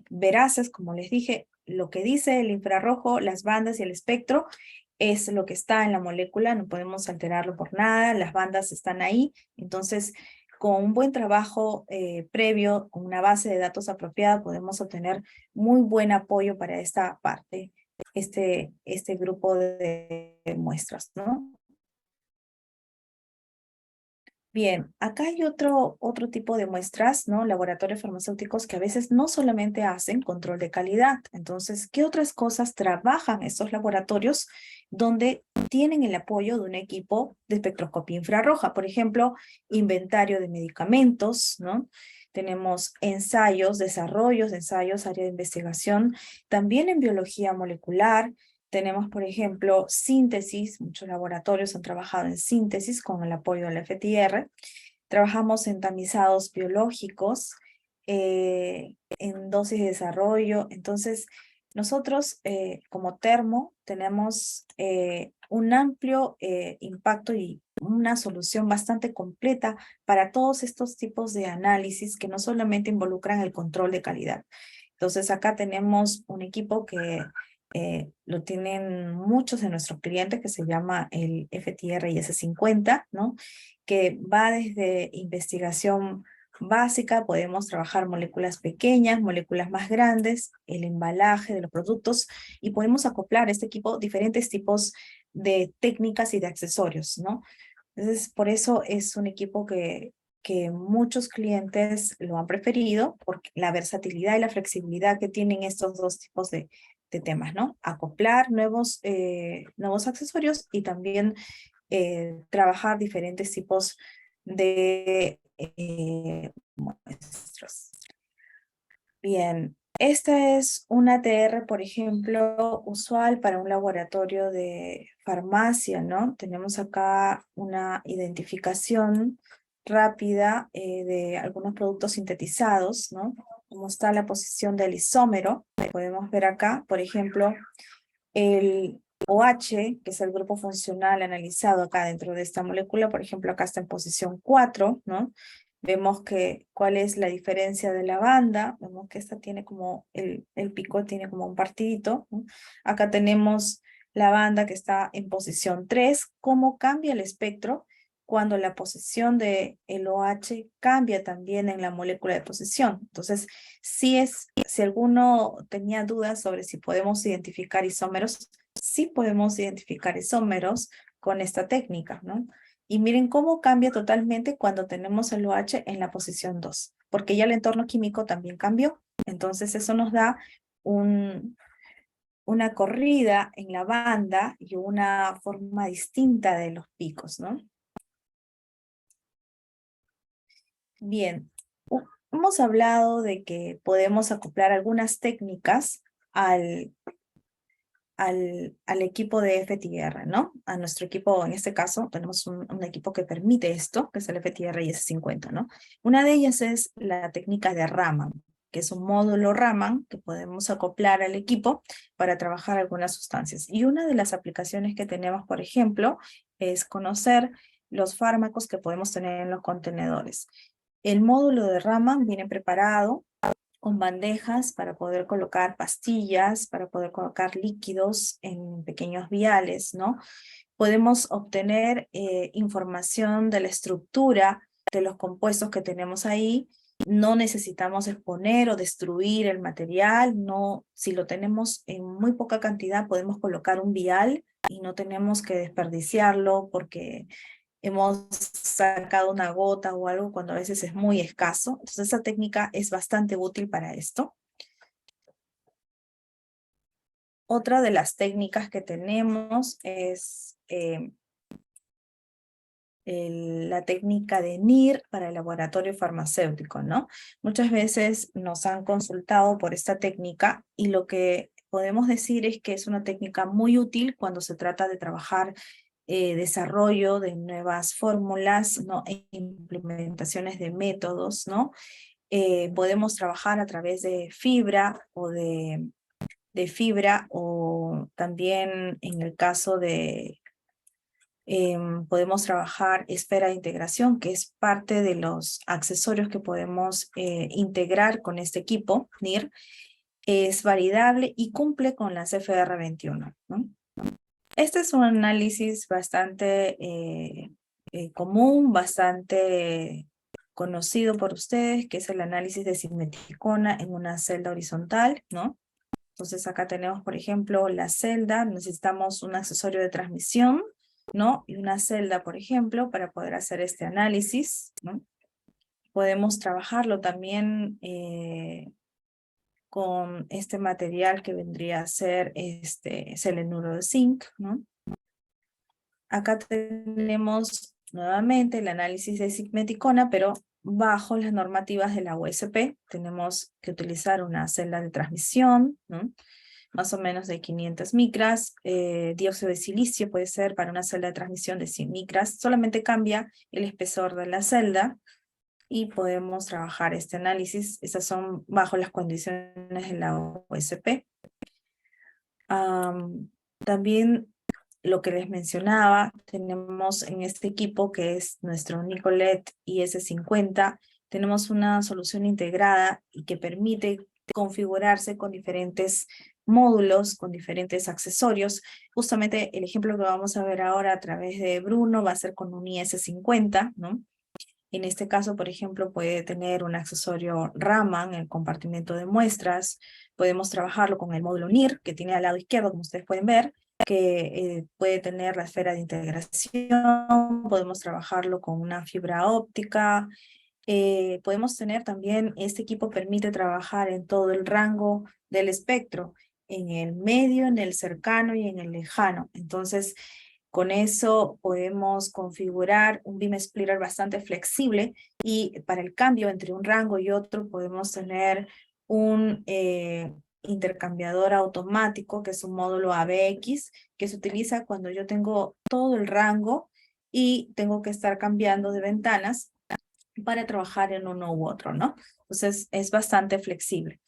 veraces, como les dije, lo que dice el infrarrojo, las bandas y el espectro es lo que está en la molécula, no podemos alterarlo por nada, las bandas están ahí, entonces con un buen trabajo previo, con una base de datos apropiada, podemos obtener muy buen apoyo para esta parte, este grupo de muestras, ¿no? Bien, acá hay otro tipo de muestras, ¿no? Laboratorios farmacéuticos que a veces no solamente hacen control de calidad. Entonces, ¿qué otras cosas trabajan estos laboratorios donde tienen el apoyo de un equipo de espectroscopía infrarroja? Por ejemplo, inventario de medicamentos, ¿no? Tenemos ensayos, desarrollos de ensayos, área de investigación, también en biología molecular. Tenemos, por ejemplo, síntesis. Muchos laboratorios han trabajado en síntesis con el apoyo del FTR. Trabajamos en tamizados biológicos, en dosis de desarrollo. Entonces, nosotros como Termo tenemos un amplio impacto y una solución bastante completa para todos estos tipos de análisis que no solamente involucran el control de calidad. Entonces, acá tenemos un equipo que lo tienen muchos de nuestros clientes, que se llama el FTR IS50, ¿no? Que va desde investigación básica, podemos trabajar moléculas pequeñas, moléculas más grandes, el embalaje de los productos, y podemos acoplar a este equipo diferentes tipos de técnicas y de accesorios, ¿no? Entonces, por eso es un equipo que muchos clientes lo han preferido, por la versatilidad y la flexibilidad que tienen estos dos tipos de temas, ¿no? Acoplar nuevos accesorios y también trabajar diferentes tipos de muestras. Bien, esta es una ATR, por ejemplo, usual para un laboratorio de farmacia, ¿no? Tenemos acá una identificación rápida de algunos productos sintetizados, ¿no? Cómo está la posición del isómero. Podemos ver acá, por ejemplo, OH, que es el grupo funcional analizado acá dentro de esta molécula, por ejemplo, acá está en posición 4, ¿no? Vemos que cuál es la diferencia de la banda, vemos que esta tiene como, el pico tiene como un partidito, ¿no? Acá tenemos la banda que está en posición 3, cómo cambia el espectro cuando la posición de el OH cambia también en la molécula de posición. Entonces, si alguno tenía dudas sobre si podemos identificar isómeros, sí podemos identificar isómeros con esta técnica, ¿no? Y miren cómo cambia totalmente cuando tenemos el OH en la posición 2, porque ya el entorno químico también cambió. Entonces eso nos da una corrida en la banda y una forma distinta de los picos, ¿no? Bien, hemos hablado de que podemos acoplar algunas técnicas al al equipo de FTIR, ¿no? A nuestro equipo, en este caso, tenemos un equipo que permite esto, que es el FTIR y S50, ¿no? Una de ellas es la técnica de Raman, que es un módulo Raman que podemos acoplar al equipo para trabajar algunas sustancias. Y una de las aplicaciones que tenemos, por ejemplo, es conocer los fármacos que podemos tener en los contenedores. El módulo de Raman viene preparado con bandejas para poder colocar pastillas, para poder colocar líquidos en pequeños viales, ¿no? Podemos obtener información de la estructura de los compuestos que tenemos ahí. No necesitamos exponer o destruir el material, no, si lo tenemos en muy poca cantidad podemos colocar un vial y no tenemos que desperdiciarlo porque hemos sacado una gota o algo cuando a veces es muy escaso. Entonces esa técnica es bastante útil para esto. Otra de las técnicas que tenemos es la técnica de NIR para el laboratorio farmacéutico, ¿no? Muchas veces nos han consultado por esta técnica y lo que podemos decir es que es una técnica muy útil cuando se trata de trabajar desarrollo de nuevas fórmulas, ¿no? E implementaciones de métodos, ¿no? Podemos trabajar a través de fibra o también en el caso de podemos trabajar esfera de integración, que es parte de los accesorios que podemos integrar con este equipo, NIR. Es validable y cumple con las FR21, ¿no? Este es un análisis bastante común, bastante conocido por ustedes, que es el análisis de simeticona en una celda horizontal, ¿no? Entonces acá tenemos, por ejemplo, la celda, necesitamos un accesorio de transmisión, ¿no? Y una celda, por ejemplo, para poder hacer este análisis, ¿no? Podemos trabajarlo también con este material que vendría a ser selenuro de zinc, ¿no? Acá tenemos nuevamente el análisis de sigmeticona, pero bajo las normativas de la USP. Tenemos que utilizar una celda de transmisión, ¿no? Más o menos de 500 micras. Dióxido de silicio puede ser para una celda de transmisión de 100 micras. Solamente cambia el espesor de la celda y podemos trabajar este análisis. Estas son bajo las condiciones de la USP. También lo que les mencionaba, tenemos en este equipo que es nuestro Nicolet IS50, tenemos una solución integrada y que permite configurarse con diferentes módulos, con diferentes accesorios. Justamente el ejemplo que vamos a ver ahora a través de Bruno va a ser con un IS50, ¿no? En este caso, por ejemplo, puede tener un accesorio Raman, el compartimento de muestras. Podemos trabajarlo con el módulo NIR, que tiene al lado izquierdo, como ustedes pueden ver, que puede tener la esfera de integración. Podemos trabajarlo con una fibra óptica. Podemos tener también, este equipo permite trabajar en todo el rango del espectro, en el medio, en el cercano y en el lejano. Entonces, con eso podemos configurar un beam splitter bastante flexible y para el cambio entre un rango y otro podemos tener un intercambiador automático que es un módulo ABX que se utiliza cuando yo tengo todo el rango y tengo que estar cambiando de ventanas para trabajar en uno u otro, ¿no? Entonces es bastante flexible.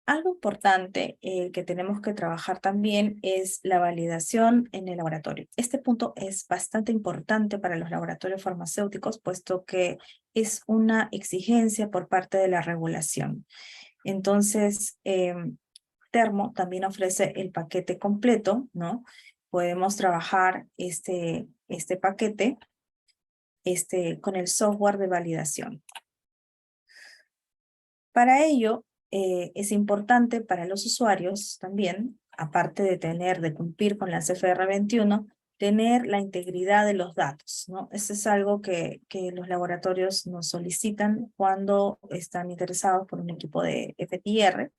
Algo importante que tenemos que trabajar también es la validación en el laboratorio. Este punto es bastante importante para los laboratorios farmacéuticos, puesto que es una exigencia por parte de la regulación. Entonces, Termo también ofrece el paquete completo, ¿no? Podemos trabajar este paquete con el software de validación. Para ello, es importante para los usuarios también, aparte de cumplir con la CFR 21, tener la integridad de los datos, ¿no? Eso es algo que los laboratorios nos solicitan cuando están interesados por un equipo de FTIR.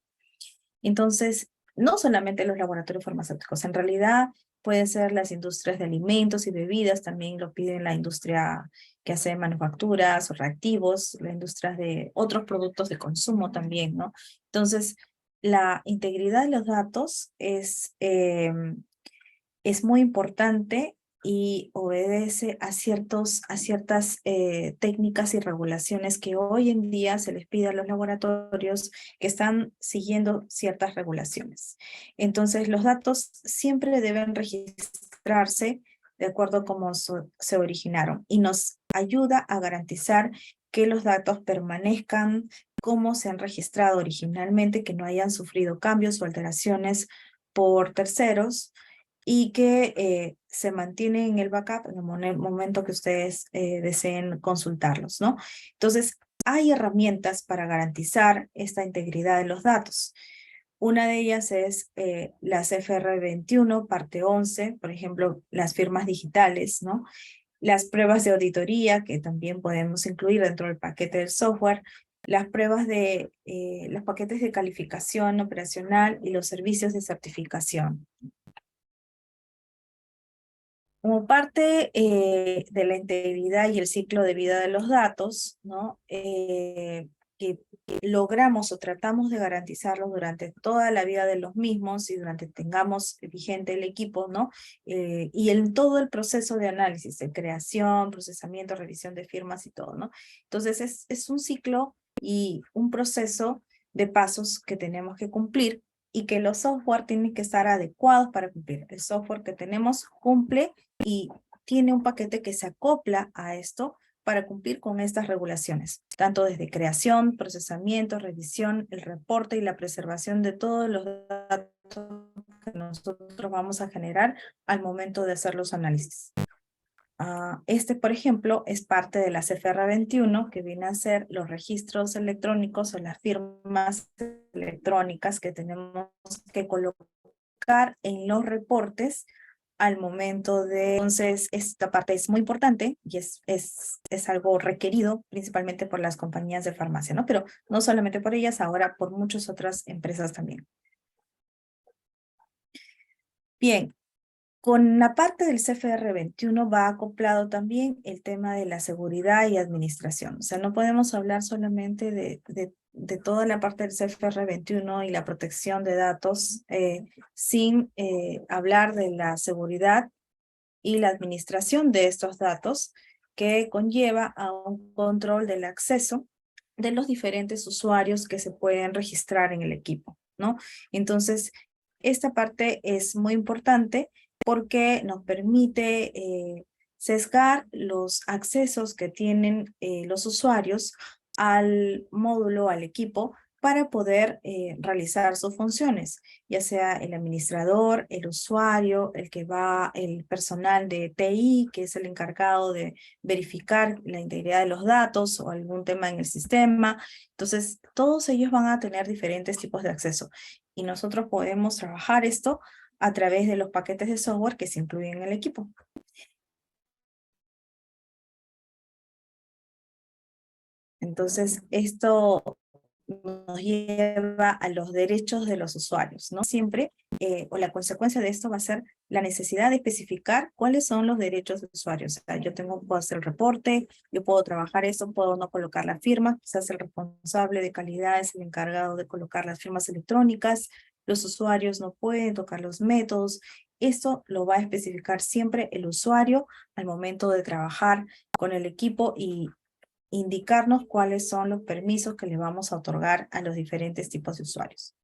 Entonces, no solamente los laboratorios farmacéuticos, en realidad pueden ser las industrias de alimentos y bebidas, también lo piden la industria que hace manufacturas o reactivos, la industria de otros productos de consumo también, ¿no? Entonces, la integridad de los datos es muy importante y obedece a ciertas técnicas y regulaciones que hoy en día se les pide a los laboratorios que están siguiendo ciertas regulaciones. Entonces, los datos siempre deben registrarse de acuerdo a cómo se originaron y nos ayuda a garantizar que los datos permanezcan como se han registrado originalmente, que no hayan sufrido cambios o alteraciones por terceros, y que se mantiene en el backup en el momento que ustedes deseen consultarlos, ¿no? Entonces, hay herramientas para garantizar esta integridad de los datos. Una de ellas es la CFR 21, parte 11, por ejemplo, las firmas digitales, ¿no? Las pruebas de auditoría, que también podemos incluir dentro del paquete del software, las pruebas de los paquetes de calificación operacional y los servicios de certificación. Como parte de la integridad y el ciclo de vida de los datos, ¿no? Que logramos o tratamos de garantizarlos durante toda la vida de los mismos y durante tengamos vigente el equipo, ¿no? Y en todo el proceso de análisis, de creación, procesamiento, revisión de firmas y todo, ¿no? Entonces es un ciclo y un proceso de pasos que tenemos que cumplir y que los software tienen que estar adecuados para cumplir. El software que tenemos cumple y tiene un paquete que se acopla a esto para cumplir con estas regulaciones, tanto desde creación, procesamiento, revisión, el reporte y la preservación de todos los datos que nosotros vamos a generar al momento de hacer los análisis. Por ejemplo, es parte de la CFR 21, que viene a ser los registros electrónicos o las firmas electrónicas que tenemos que colocar en los reportes al momento de... Entonces, esta parte es muy importante y es algo requerido principalmente por las compañías de farmacia, ¿no? Pero no solamente por ellas, ahora por muchas otras empresas también. Bien, con la parte del CFR 21 va acoplado también el tema de la seguridad y administración. O sea, no podemos hablar solamente de toda la parte del CFR 21 y la protección de datos sin hablar de la seguridad y la administración de estos datos, que conlleva a un control del acceso de los diferentes usuarios que se pueden registrar en el equipo, ¿no? Entonces, esta parte es muy importante porque nos permite sesgar los accesos que tienen los usuarios al módulo, al equipo, para poder realizar sus funciones, ya sea el administrador, el usuario, el personal de TI, que es el encargado de verificar la integridad de los datos o algún tema en el sistema. Entonces, todos ellos van a tener diferentes tipos de acceso y nosotros podemos trabajar esto a través de los paquetes de software que se incluyen en el equipo. Entonces, esto nos lleva a los derechos de los usuarios, ¿no? Siempre, o la consecuencia de esto va a ser la necesidad de especificar cuáles son los derechos de usuarios. O sea, puedo hacer el reporte, yo puedo trabajar esto, puedo no colocar la firma, quizás el responsable de calidad es el encargado de colocar las firmas electrónicas, los usuarios no pueden tocar los métodos. Esto lo va a especificar siempre el usuario al momento de trabajar con el equipo y indicarnos cuáles son los permisos que le vamos a otorgar a los diferentes tipos de usuarios.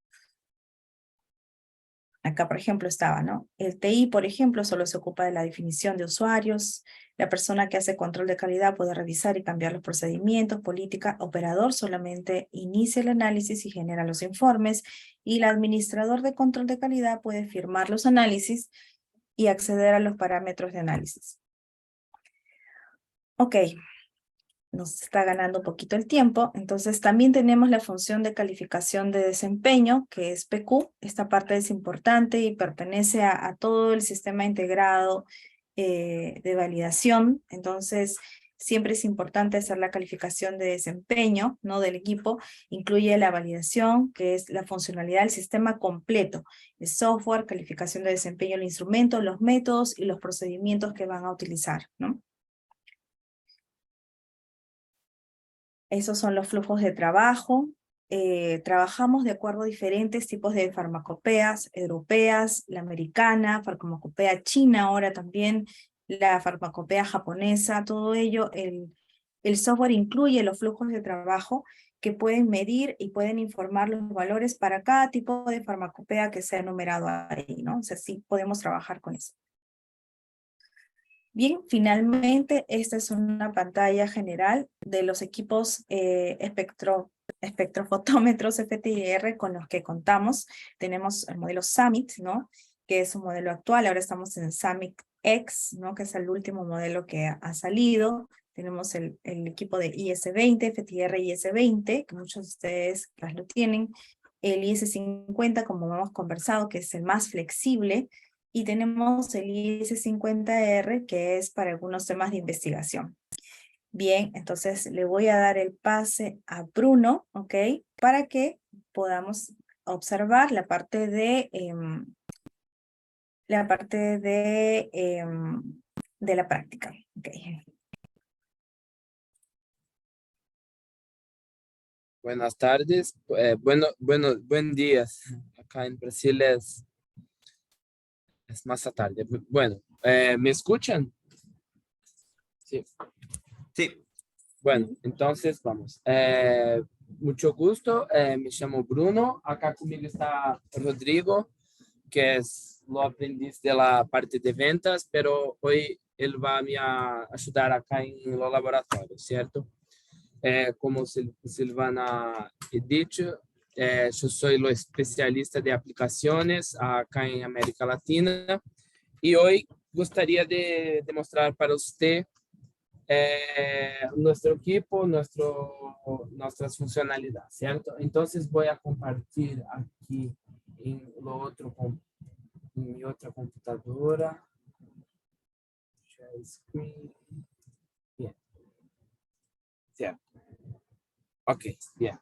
Acá, por ejemplo, estaba, ¿no? El TI, por ejemplo, solo se ocupa de la definición de usuarios. La persona que hace control de calidad puede revisar y cambiar los procedimientos, política. Operador solamente inicia el análisis y genera los informes. Y el administrador de control de calidad puede firmar los análisis y acceder a los parámetros de análisis. Ok, nos está ganando un poquito el tiempo. Entonces también tenemos la función de calificación de desempeño, que es PQ. Esta parte es importante y pertenece a todo el sistema integrado de validación. Entonces siempre es importante hacer la calificación de desempeño, ¿no? Del equipo. Incluye la validación, que es la funcionalidad del sistema completo. El software, calificación de desempeño del instrumento, los métodos y los procedimientos que van a utilizar, ¿no? Esos son los flujos de trabajo. Trabajamos de acuerdo a diferentes tipos de farmacopeas europeas, la americana, farmacopea china ahora también, la farmacopea japonesa, todo ello. El software incluye los flujos de trabajo que pueden medir y pueden informar los valores para cada tipo de farmacopea que sea enumerado ahí, ¿no? O sea, sí podemos trabajar con eso. Bien, finalmente, esta es una pantalla general de los equipos espectrofotómetros FTIR con los que contamos. Tenemos el modelo Summit, ¿no? Que es un modelo actual. Ahora estamos en Summit X, ¿no? Que es el último modelo que ha salido. Tenemos el equipo de IS-20, FTIR IS-20, que muchos de ustedes pues, lo tienen. El IS-50, como hemos conversado, que es el más flexible. Y tenemos el IS-50R, que es para algunos temas de investigación. Bien, entonces le voy a dar el pase a Bruno, ¿ok? Para que podamos observar la parte de la práctica. Okay. Buenas tardes, buen días. Acá en Brasil es más a tarde. Bueno, ¿me escuchan? Sí. Sí. Bueno, entonces vamos. Mucho gusto, me llamo Bruno. Acá conmigo está Rodrigo, que es lo aprendiz de la parte de ventas, pero hoy él va a me ayudar acá en los laboratorios, ¿cierto? Como Silvana ha dicho, yo soy lo especialista de aplicaciones acá en América Latina y hoy gustaría de mostrar para usted nuestro equipo, nuestras funcionalidades, ¿cierto? Entonces voy a compartir aquí en en mi otra computadora. Share screen. Bien. ¿Cierto? Ok, bien.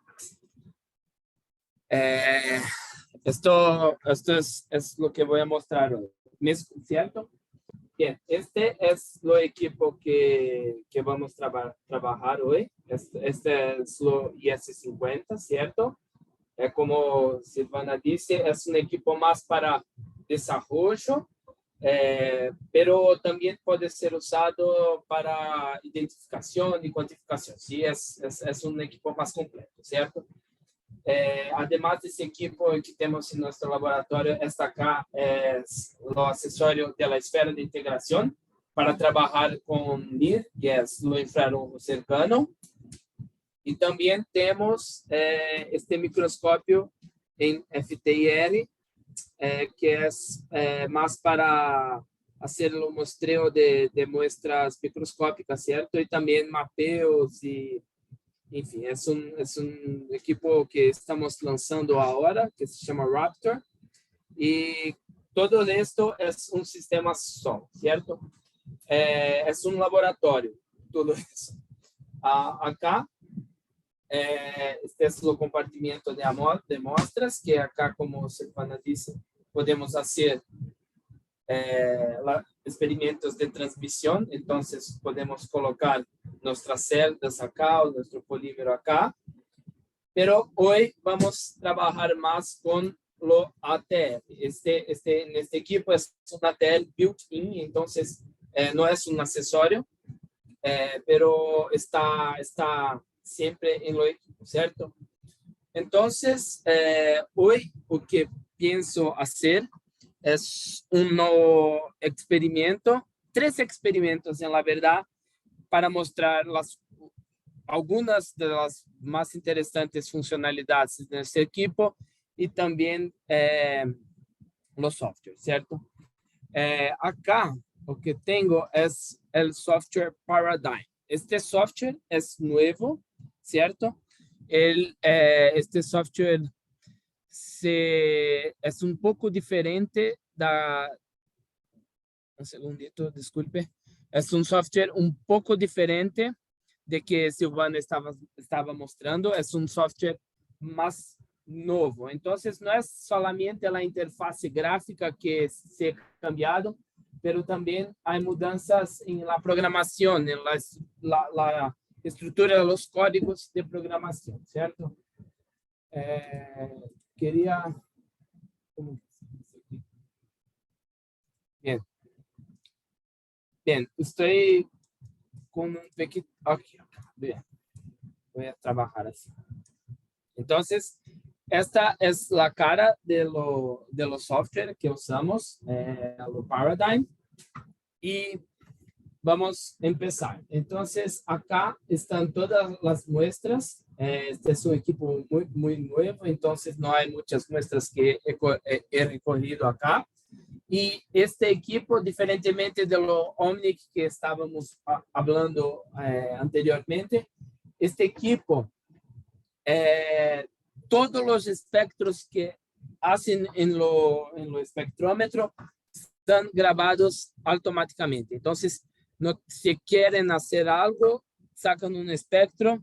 Esto es lo que voy a mostrar hoy, ¿cierto? Bien, este es lo equipo que vamos a trabajar hoy. Este es lo IS-50, ¿cierto? Como Silvana dice, es un equipo más para desarrollo, pero también puede ser usado para identificación y cuantificación. Sí, es un equipo más completo, ¿cierto? Además de ese equipo que tenemos en nuestro laboratorio, esta acá es lo accesorio de la esfera de integración para trabajar con LIR, que es lo infrarrojo cercano. Y también tenemos este microscopio en FTIR, que es más para hacer el muestreo de muestras microscópicas, ¿cierto? Y también mapeos y enfim, es un equipo que estamos lanzando ahora, que se llama Raptor, y todo esto es un sistema só, ¿cierto? Es un laboratorio, todo eso. Acá, este es el compartimiento de muestras, que acá, como Silvana dice, podemos hacer experimentos de transmisión, entonces podemos colocar nuestras celdas acá o nuestro polímero acá, pero hoy vamos a trabajar más con lo ATL. En este equipo es un ATL built-in, entonces no es un accesorio, pero está siempre en lo equipo, ¿cierto? Entonces, hoy lo que pienso hacer es un nuevo experimento, 3 experimentos en la verdad, para mostrar algunas de las más interesantes funcionalidades de este equipo y también los softwares, ¿cierto? Acá lo que tengo es el software Paradigm. Este software es nuevo, ¿cierto? Este software es un poco diferente un segundito, disculpe. Es un software un poco diferente de que Silvana estaba mostrando. Es un software más nuevo. Entonces, no es solamente la interfaz gráfica que se ha cambiado, pero también hay mudanzas en la programación, en la estructura de los códigos de programación, ¿cierto? Quería... Bien. Bien, estoy con un pequeño... Aquí, bien. Voy a trabajar así. Entonces, esta es la cara de los software que usamos, lo Paradigm. Y vamos a empezar. Entonces, acá están todas las muestras. Este es un equipo muy nuevo, entonces no hay muchas muestras que he recogido acá. Y este equipo, diferentemente de lo Omnic que estábamos hablando anteriormente, este equipo, todos los espectros que hacen en lo espectrómetro están grabados automáticamente. Entonces, no, si quieren hacer algo, sacan un espectro,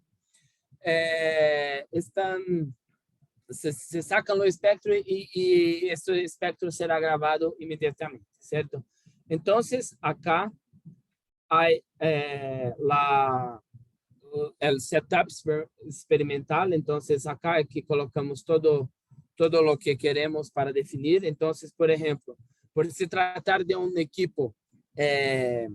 se sacan los espectros y este espectro será grabado inmediatamente, ¿cierto? Entonces, acá hay el setup experimental. Entonces, acá aquí colocamos todo lo que queremos para definir. Entonces, por ejemplo, por se tratar de un equipo de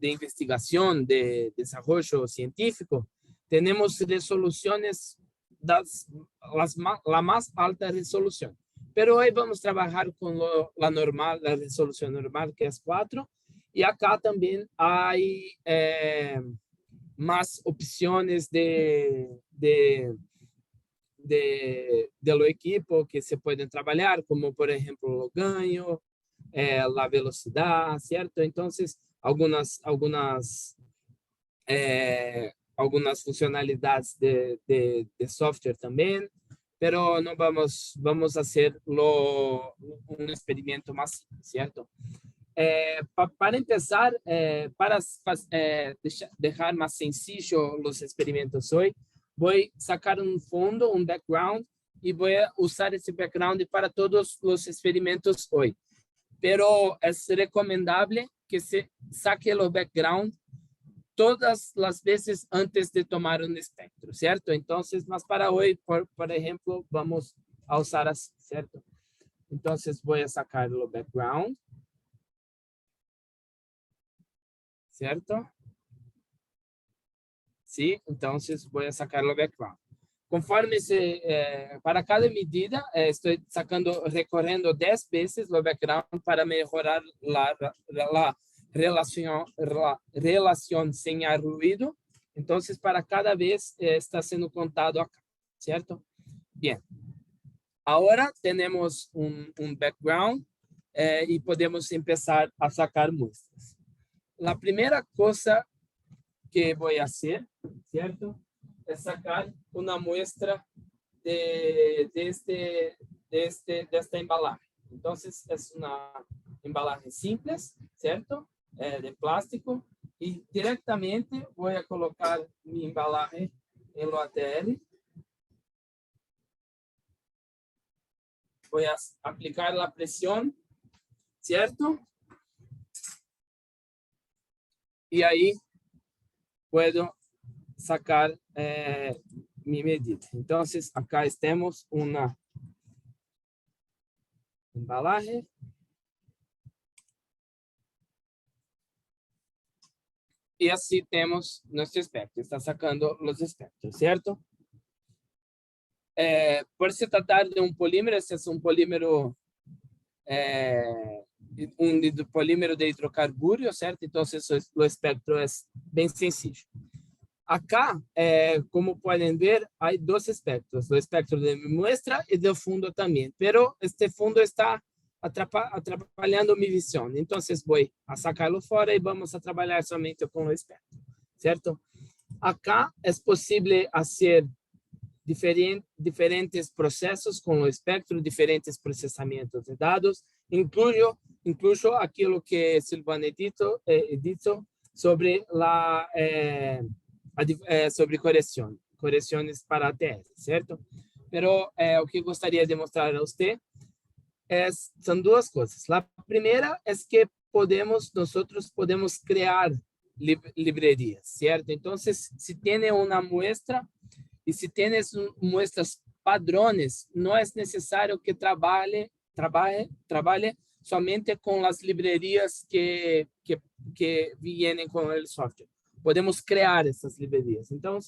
investigación, de desarrollo científico, tenemos resoluciones la más alta resolución. Pero hoy vamos a trabajar con la normal, la resolución normal, que es 4. Y acá también hay más opciones lo equipo que se pueden trabajar, como por ejemplo lo ganho, la velocidad, ¿cierto? Entonces, algunas funcionalidades de software también, pero no vamos a hacer un experimento más, ¿cierto? Para empezar, para dejar más sencillo los experimentos hoy, voy a sacar un fondo, un background, y voy a usar ese background para todos los experimentos hoy. Pero es recomendable que se saque el background todas las veces antes de tomar un espectro, ¿cierto? Entonces, más para hoy, por ejemplo, vamos a usar así, ¿cierto? Entonces, voy a sacar el background, ¿cierto? Sí, entonces voy a sacar el background. Conforme para cada medida, estoy recorriendo 10 veces el background para mejorar la relación sin ruido. Entonces, para cada vez está siendo contado acá, ¿cierto? Bien. Ahora tenemos un background y podemos empezar a sacar muestras. La primera cosa que voy a hacer, ¿cierto? Es sacar una muestra de esta embalaje. Entonces, es una embalaje simple, ¿cierto? De plástico. Y directamente voy a colocar mi embalaje en lo ATL. Voy a aplicar la presión, ¿cierto? Y ahí puedo sacar mi medida. Entonces, acá tenemos una embalaje. Y así tenemos nuestro espectro. Está sacando los espectros, ¿cierto? Por se tratar de un polímero, este es un polímero polímero de hidrocarburos, certo? Então, o espectro é bem sencillo. Acá, como podem ver, há dois espectros, o espectro de mi muestra e do fundo também, pero este fundo está atrapalhando minha visão. Então, vou a sacá-lo fora e vamos a trabalhar somente com o espectro, certo? Acá é possível fazer diferentes processos com o espectro, diferentes processamentos de dados, incluso aquilo que Silvana dito sobre sobre correções para ATS, certo? Pero o que gostaria de mostrar a você são duas coisas. A primeira é que nós podemos criar librarias, certo? Então, se tem uma muestra e se tienes muestras padrões, não é necessário que trabalhe somente com as librarias que vêm com o software. Podemos criar essas librarias. Então,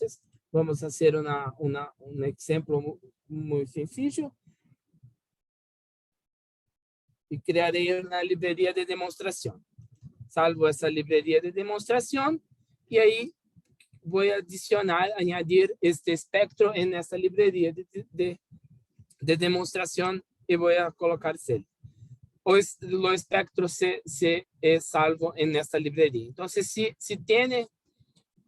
vamos fazer um exemplo muito sencillo. E criarei uma livraria de demonstração. Salvo essa livraria de demonstração e aí vou añadir este espectro en esta librería de demostración y voy a colocar ele. O espectro se salvo en esta librería. Entonces, si tiene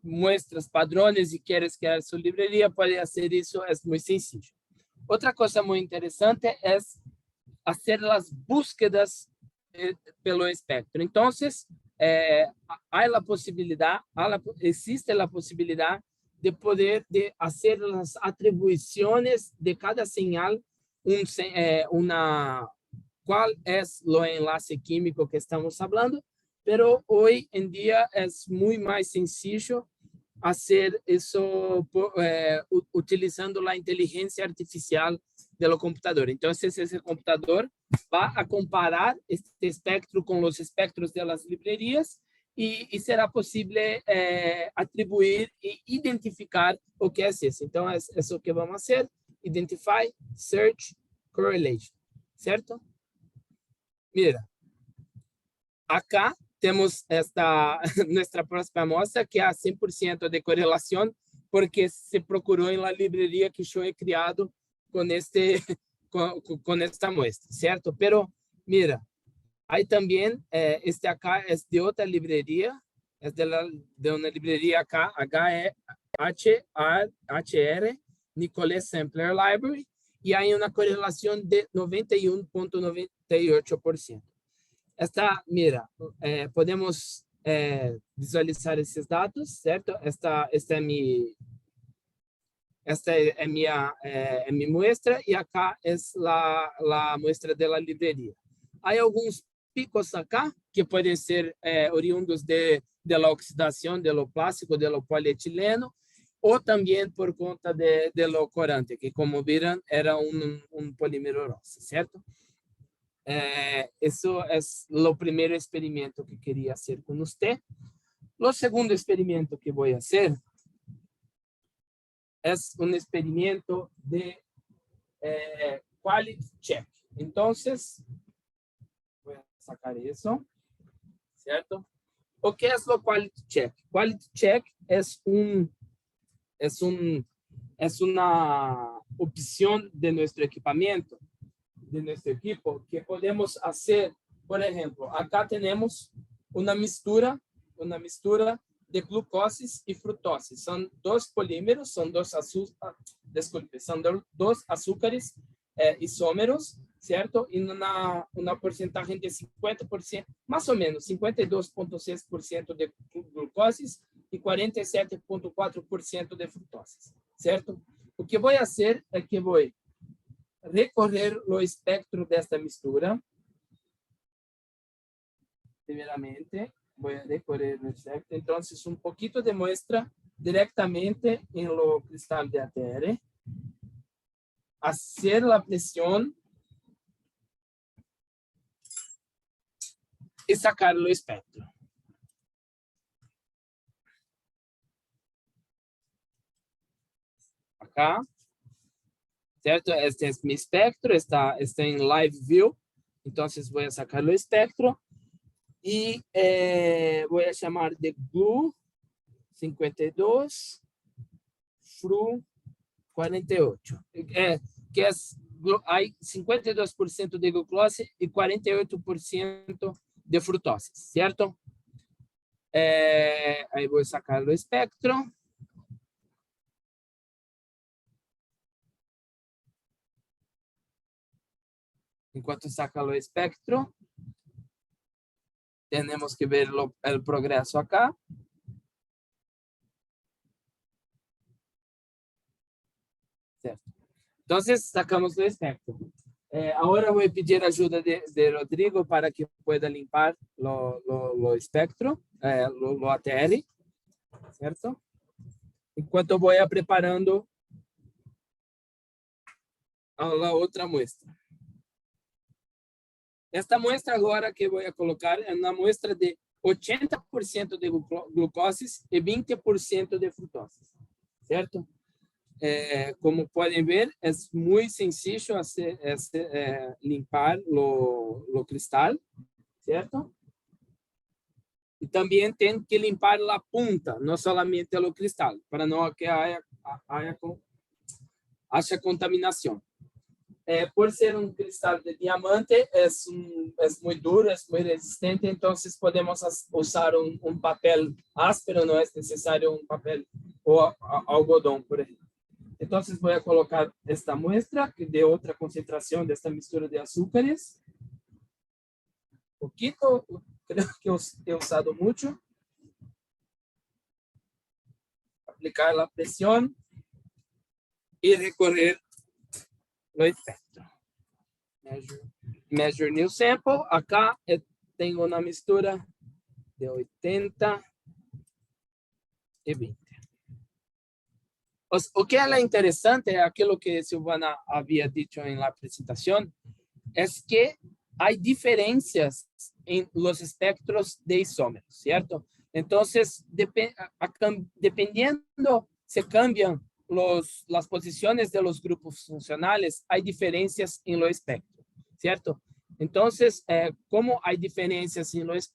muestras, padrões y quieres crear su librería, puede hacer eso, es muy sencillo. Otra cosa muy interesante es hacer las búsquedas pelo espectro. Entonces, existe a possibilidade de poder fazer as atribuições de cada señal, qual é o enlace químico que estamos falando, pero hoje em dia é muito mais sencillo fazer isso utilizando a inteligência artificial do computador. Então, esse computador vai a comparar este espectro com os espectros das librarias e será possível atribuir e identificar o que é isso. Então, é isso que vamos fazer: Identify, Search, Correlation, certo? Mira, acá temos nossa próxima amostra, que é a 100% de correlação, porque se procurou em la libreria que eu he criado com esta muestra, certo? Pero, mira, aí também, este acá é de outra livraria, é de uma livraria acá, HR, Nicolet Sampler Library, e aí uma correlação de 91,98%. Mira, podemos visualizar esses dados, certo? Esta é minha muestra e acá é a muestra da livraria. Há alguns picos acá que podem ser oriundos da oxidação do plástico, do polietileno, ou também por conta do corante, que, como viram, era polímero rosa, certo? Isso é o primeiro experimento que queria fazer com você. O segundo experimento que vou fazer é experimento de quality check. Então, vou sacar isso, certo? O que é o quality check? Quality check é uma opção de nosso equipamento, de nosso equipo, que podemos fazer. Por exemplo, acá temos uma mistura de glucose e frutose. São dois polímeros, são dois açúcares isômeros, certo? E uma porcentagem de 50%, mais ou menos, 52,6% de glucose e 47,4% de frutose, certo? O que vou fazer é que vou recorrer o espectro desta mistura. Primeiramente, vou recorrer o espectro. Então, um pouquinho de muestra diretamente em lo cristal de ATR, fazer a pressão e sacar o espectro. Acá, certo? Este é meu espectro, está em live view. Entonces voy a sacar el espectro y voy a llamar de GLU 52, FRU 48, que es, hay 52% de glucose y 48% de frutose, ¿cierto? Ahí voy a sacar el espectro. Enquanto saca o espectro, tenemos que ver el progreso acá. ¿Cierto? Entonces, sacamos el espectro. Ahora voy a pedir ayuda de Rodrigo para que pueda limpar lo espectro, lo ATL, ¿cierto? Enquanto voy a preparando a la otra muestra. Esta muestra agora que voy a colocar é uma muestra de 80% de glucoses e 20% de frutoses, certo? Como podem ver, é muito sencillo limpar o cristal, certo? E também tem que limpar a punta, não somente o cristal, para não que haja contaminação. Por ser un cristal de diamante, es muy duro, es muy resistente, entonces podemos usar un papel áspero, no es necesario un papel o algodón, por ejemplo. Entonces voy a colocar esta muestra de otra concentración de esta mixtura de azúcares. Poquito, creo que he usado mucho. Aplicar la presión y recorrer lo espectro. Measure new sample. Acá tengo una mistura de 80 y 20. O que é interessante, aquilo que Silvana havia dicho en la presentación, es que hay diferencias en los espectros de isómeros, ¿cierto? Entonces, dependiendo, se cambian las posiciones de los grupos funcionales, hay diferencias en los espectros, ¿cierto? Entonces, como hay diferencias en los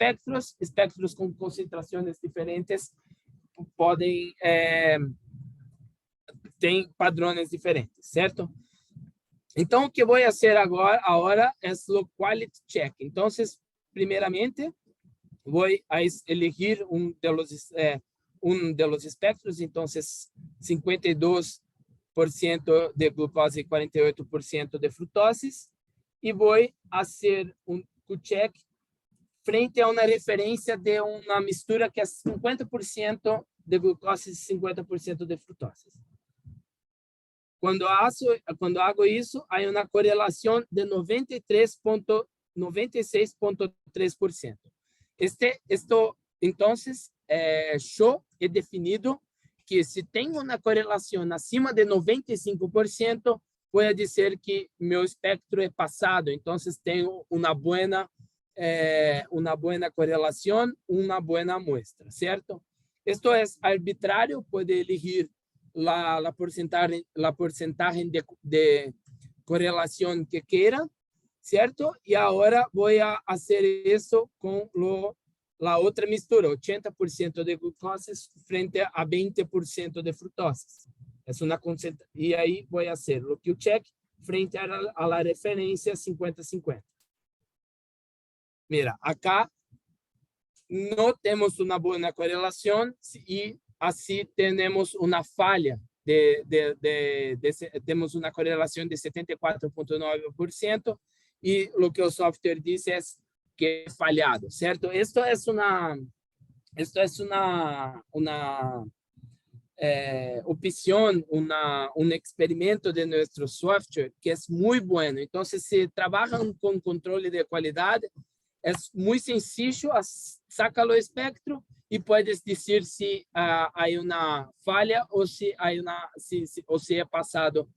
espectros con concentraciones diferentes pueden tem padrões diferentes, certo? Então, o que vou fazer agora é o quality check. Então, primeiramente, vou elegir de los espectros, então, 52% de glucose e 48% de frutoses, e vou fazer check frente a uma referência de uma mistura que é 50% de glucose e 50% de frutoses. Quando hago isso, há uma correlação de 96,3%. Então, yo he definido que se tem uma correlação acima de 95%, pode dizer que meu espectro é passado. Então, tenho uma boa correlação, uma boa muestra, certo? Esto é arbitrário, pode elegir la porcentaje de correlación que quiera, ¿cierto? Y ahora voy a hacer eso con la otra mistura, 80% de glucoses frente a 20% de frutoses. Es una concentración. Y ahí voy a hacer lo que check frente a la referencia 50-50. Mira, acá no tenemos una buena correlación y así tenemos una falla tenemos una correlación de 74,9% y lo que el software dice es que es fallado, ¿cierto? Esto es una opción, un experimento de nuestro software que es muy bueno. Entonces, si trabajan con control de calidad, es muy sencillo, saca el espectro y puedes decir si hay una falla o si ha pasado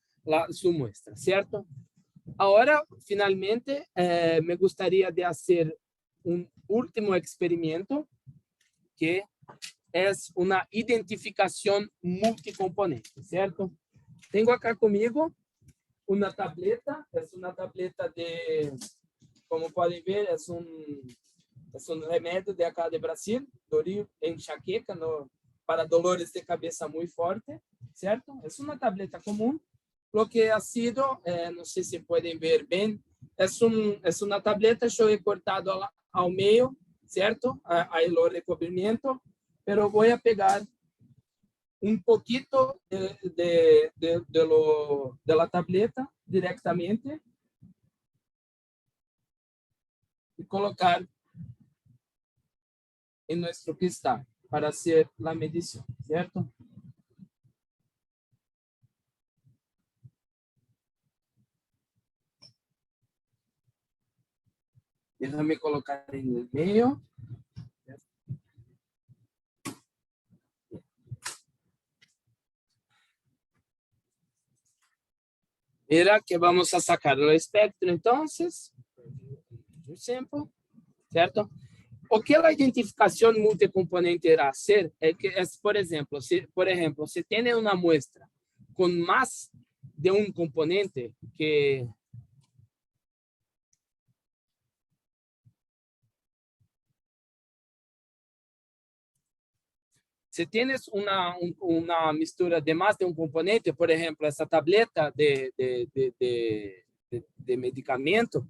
su muestra, ¿cierto? Ahora, finalmente, me gustaría de hacer un último experimento que es una identificación multicomponente, ¿cierto? Tengo acá conmigo una tableta, es una tableta de como pueden ver, es un remedio de acá de Brasil, Doril enxaqueca, para dolores de cabeza muy fuerte, ¿cierto? Es una tableta común. Lo que ha sido, no sé si pueden ver bien, es una tableta, yo he cortado al medio, ¿cierto? Ahí lo recubrimiento, pero voy a pegar un poquito de la tableta directamente y colocar en nuestro cristal para hacer la medición, ¿cierto? Déjame colocar en el medio. Mira que vamos a sacar el espectro entonces. ¿Cierto? O que a identificação multicomponente irá ser é que, por exemplo, se tem uma muestra com mais de um componente que se tienes uma mistura de mais de um componente, por exemplo, essa tableta de medicamento,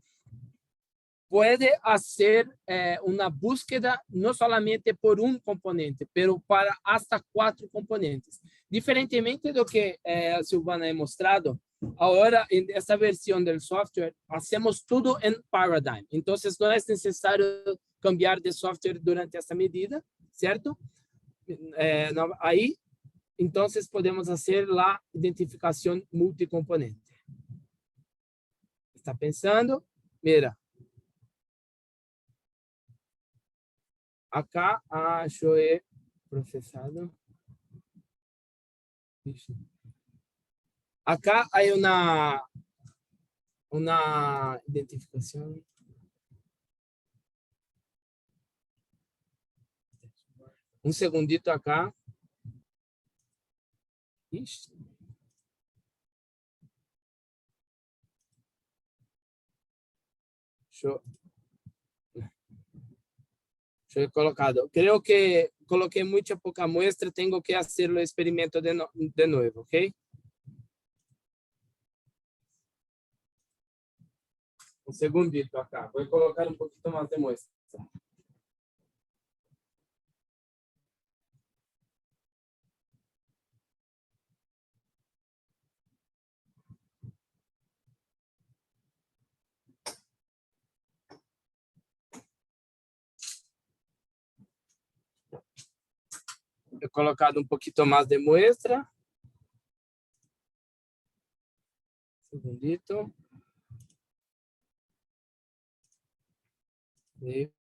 puede hacer una búsqueda no solamente por un componente, pero para hasta 4 componentes. Diferentemente do que Silvana ha mostrado, ahora en esta versión del software hacemos todo en Paradigm. Entonces no es necesario cambiar de software durante esta medida, ¿cierto? Ahí, entonces podemos hacer la identificación multicomponente. ¿Está pensando? Mira. Acá yo he procesado. Acá hay una identificación. Un segundito acá. Yo he colocado. Creo que coloqué mucha poca muestra. Tengo que hacer el experimento de nuevo, ¿ok? Un segundito acá. Voy a colocar un poquito más de muestra. He colocado un poquito más de muestra. Un segundito. Sí.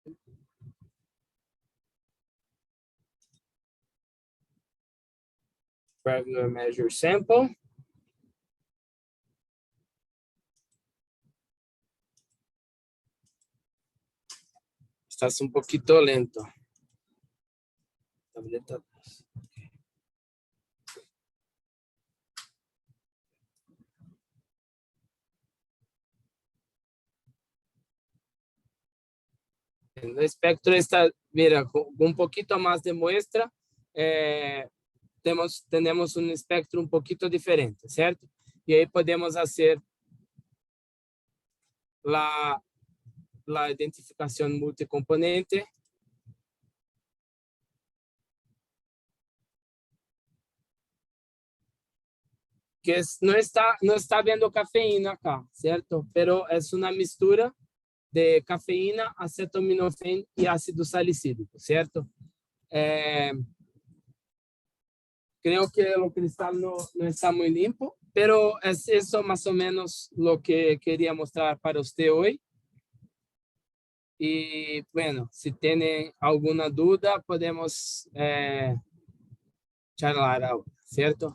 Regular measure sample. Estás un poquito lento. Tableta. El espectro está, mira, con un poquito más de muestra, tenemos un espectro un poquito diferente, ¿cierto? Y ahí podemos hacer la identificación multicomponente. Que no está viendo cafeína acá, ¿cierto? Pero es una mistura de cafeína, acetaminofén y ácido salicílico, ¿cierto? Creo que el cristal no está muy limpio, pero es eso más o menos lo que quería mostrar para usted hoy. Y bueno, si tiene alguna duda, podemos charlar ahora, ¿cierto?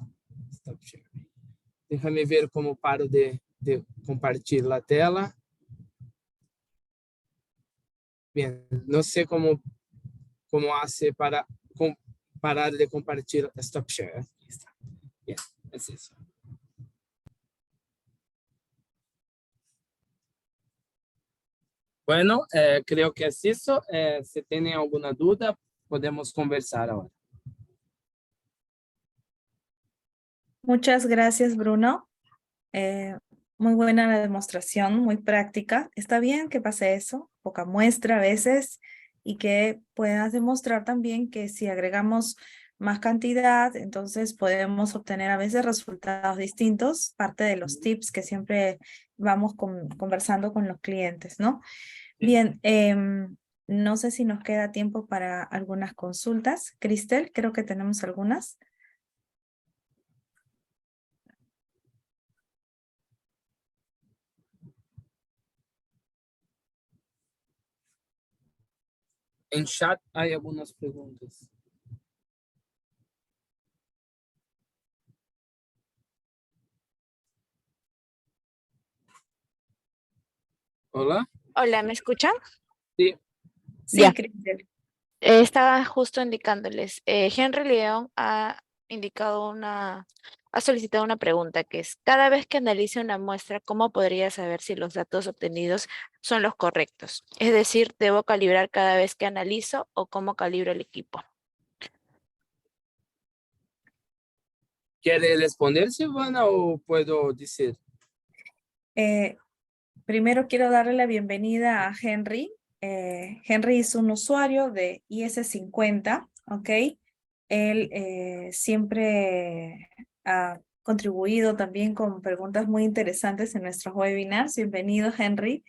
Déjame ver cómo paro de compartir la tela. Bien, no sé cómo hace para parar de compartir Stop Share. Aquí está. Bien, es eso. Bueno, creo que es eso. Si tienen alguna duda, podemos conversar ahora. Muchas gracias, Bruno. Eh, Muy buena la demostración, muy práctica. Está bien que pase eso, poca muestra a veces, y que puedas demostrar también que si agregamos más cantidad, entonces podemos obtener a veces resultados distintos, parte de los tips que siempre vamos conversando con los clientes, ¿no? Bien, no sé si nos queda tiempo para algunas consultas. Cristel, creo que tenemos algunas. En chat hay algunas preguntas. Hola. Hola, ¿me escuchan? Sí. Sí, Ya. Cristel. Estaba justo indicándoles. Henry León ha solicitado una pregunta que es, cada vez que analice una muestra, ¿cómo podría saber si los datos obtenidos son los correctos? Es decir, ¿debo calibrar cada vez que analizo o cómo calibro el equipo? ¿Quiere responder, Silvana, o puedo decir? Primero quiero darle la bienvenida a Henry. Henry es un usuario de IS50, ¿ok? Él siempre ha contribuido también con preguntas muy interesantes en nuestros webinars. Bienvenido, Henry.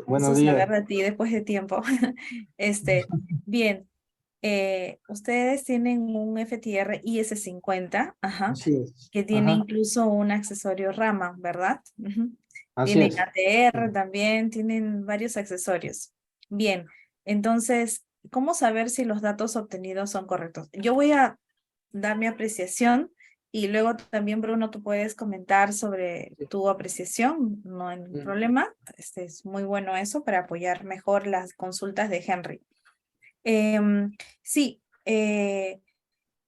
Buenos Gusto días. saber de ti después de tiempo. Bien. Ustedes tienen un FTR IS50, ajá, Así es. que tiene Ajá, incluso un accesorio Rama, ¿verdad? Ujú. así Tienen es. ATR también, tienen varios accesorios. Bien, entonces, ¿cómo saber si los datos obtenidos son correctos? Yo voy a dar mi apreciación y luego también, Bruno, tú puedes comentar sobre tu apreciación, no hay ningún problema. Es muy bueno eso para apoyar mejor las consultas de Henry. Sí,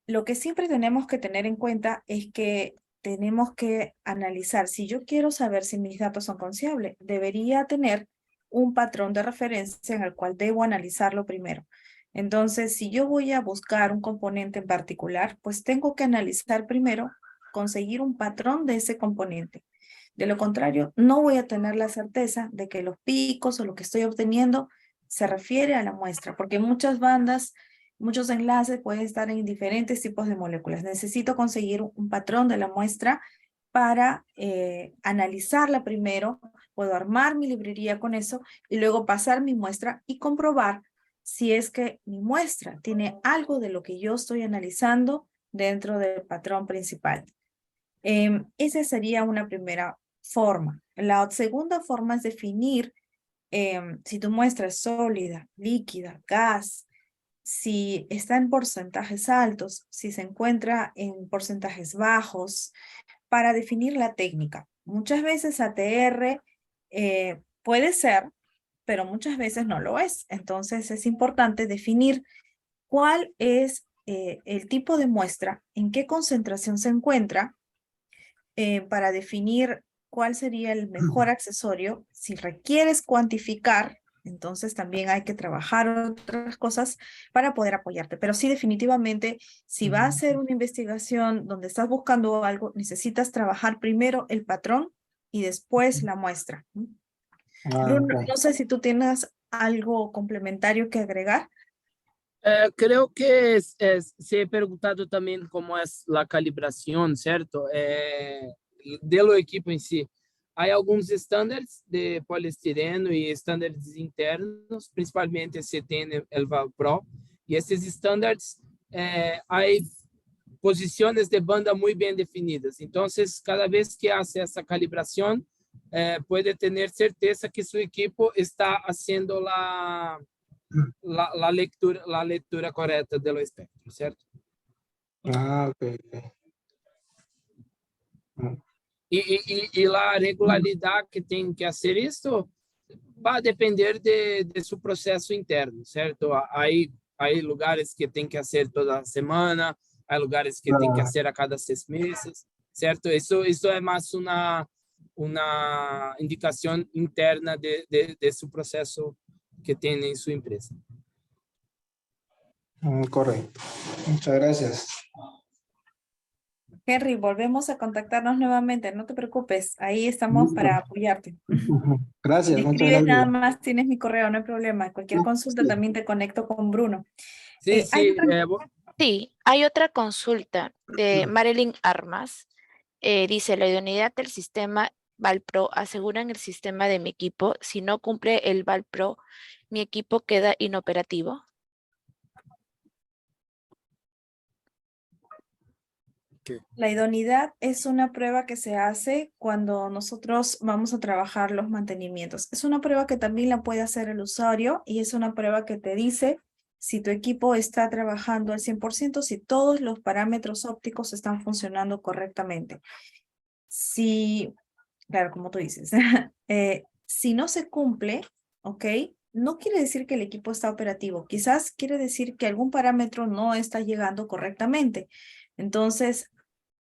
lo que siempre tenemos que tener en cuenta es que tenemos que analizar, si yo quiero saber si mis datos son confiables, debería tener un patrón de referencia en el cual debo analizarlo primero. Entonces, si yo voy a buscar un componente en particular, pues tengo que analizar primero, conseguir un patrón de ese componente. De lo contrario, no voy a tener la certeza de que los picos o lo que estoy obteniendo se refiere a la muestra, porque muchas bandas, muchos enlaces pueden estar en diferentes tipos de moléculas. Necesito conseguir un patrón de la muestra para analizarla primero, puedo armar mi librería con eso y luego pasar mi muestra y comprobar si es que mi muestra tiene algo de lo que yo estoy analizando dentro del patrón principal. Esa sería una primera forma. La segunda forma es definir si tu muestra es sólida, líquida, gas, si está en porcentajes altos, si se encuentra en porcentajes bajos, para definir la técnica. Muchas veces ATR puede ser, pero muchas veces no lo es. Entonces es importante definir cuál es el tipo de muestra, en qué concentración se encuentra, para definir cuál sería el mejor accesorio. Si requieres cuantificar, entonces también hay que trabajar otras cosas para poder apoyarte. Pero sí, definitivamente, si va a ser una investigación donde estás buscando algo, necesitas trabajar primero el patrón y después la muestra. Bruno, Ok. no sé si tú tienes algo complementario que agregar. Creo que se he preguntado también cómo es la calibración, ¿cierto? De lo equipo en sí. Hay algunos estándares de poliestireno y estándares internos, principalmente se tiene el Valpro. Y estos estándares, hay posiciones de banda muy bien definidas. Entonces, cada vez que hace esa calibración, puede tener certeza que su equipo está haciendo la lectura correcta del espectro, ¿cierto? Ah, ok, ok. Y la regularidad que tiene que hacer esto va a depender de su proceso interno, ¿cierto? Hay lugares que tienen que hacer toda semana, hay lugares que tienen que Ah, hacer a cada 6 meses, ¿cierto? Eso es más una indicación interna de su proceso que tiene en su empresa. Correcto. Muchas gracias. Henry, volvemos a contactarnos nuevamente, no te preocupes, ahí estamos para apoyarte. Gracias, Me muchas escribes nada gracias. más, tienes mi correo, no hay problema. Cualquier consulta Sí. también te conecto con Bruno. Sí, Hay sí, otra- Sí, hay otra consulta de Marilyn Armas. Dice, la idoneidad del sistema Valpro aseguran el sistema de mi equipo. Si no cumple el Valpro, mi equipo queda inoperativo. La idoneidad es una prueba que se hace cuando nosotros vamos a trabajar los mantenimientos. Es una prueba que también la puede hacer el usuario y es una prueba que te dice si tu equipo está trabajando al 100%, si todos los parámetros ópticos están funcionando correctamente. Si, claro, como tú dices, si no se cumple, ¿ok? No quiere decir que el equipo está operativo. Quizás quiere decir que algún parámetro no está llegando correctamente. Entonces,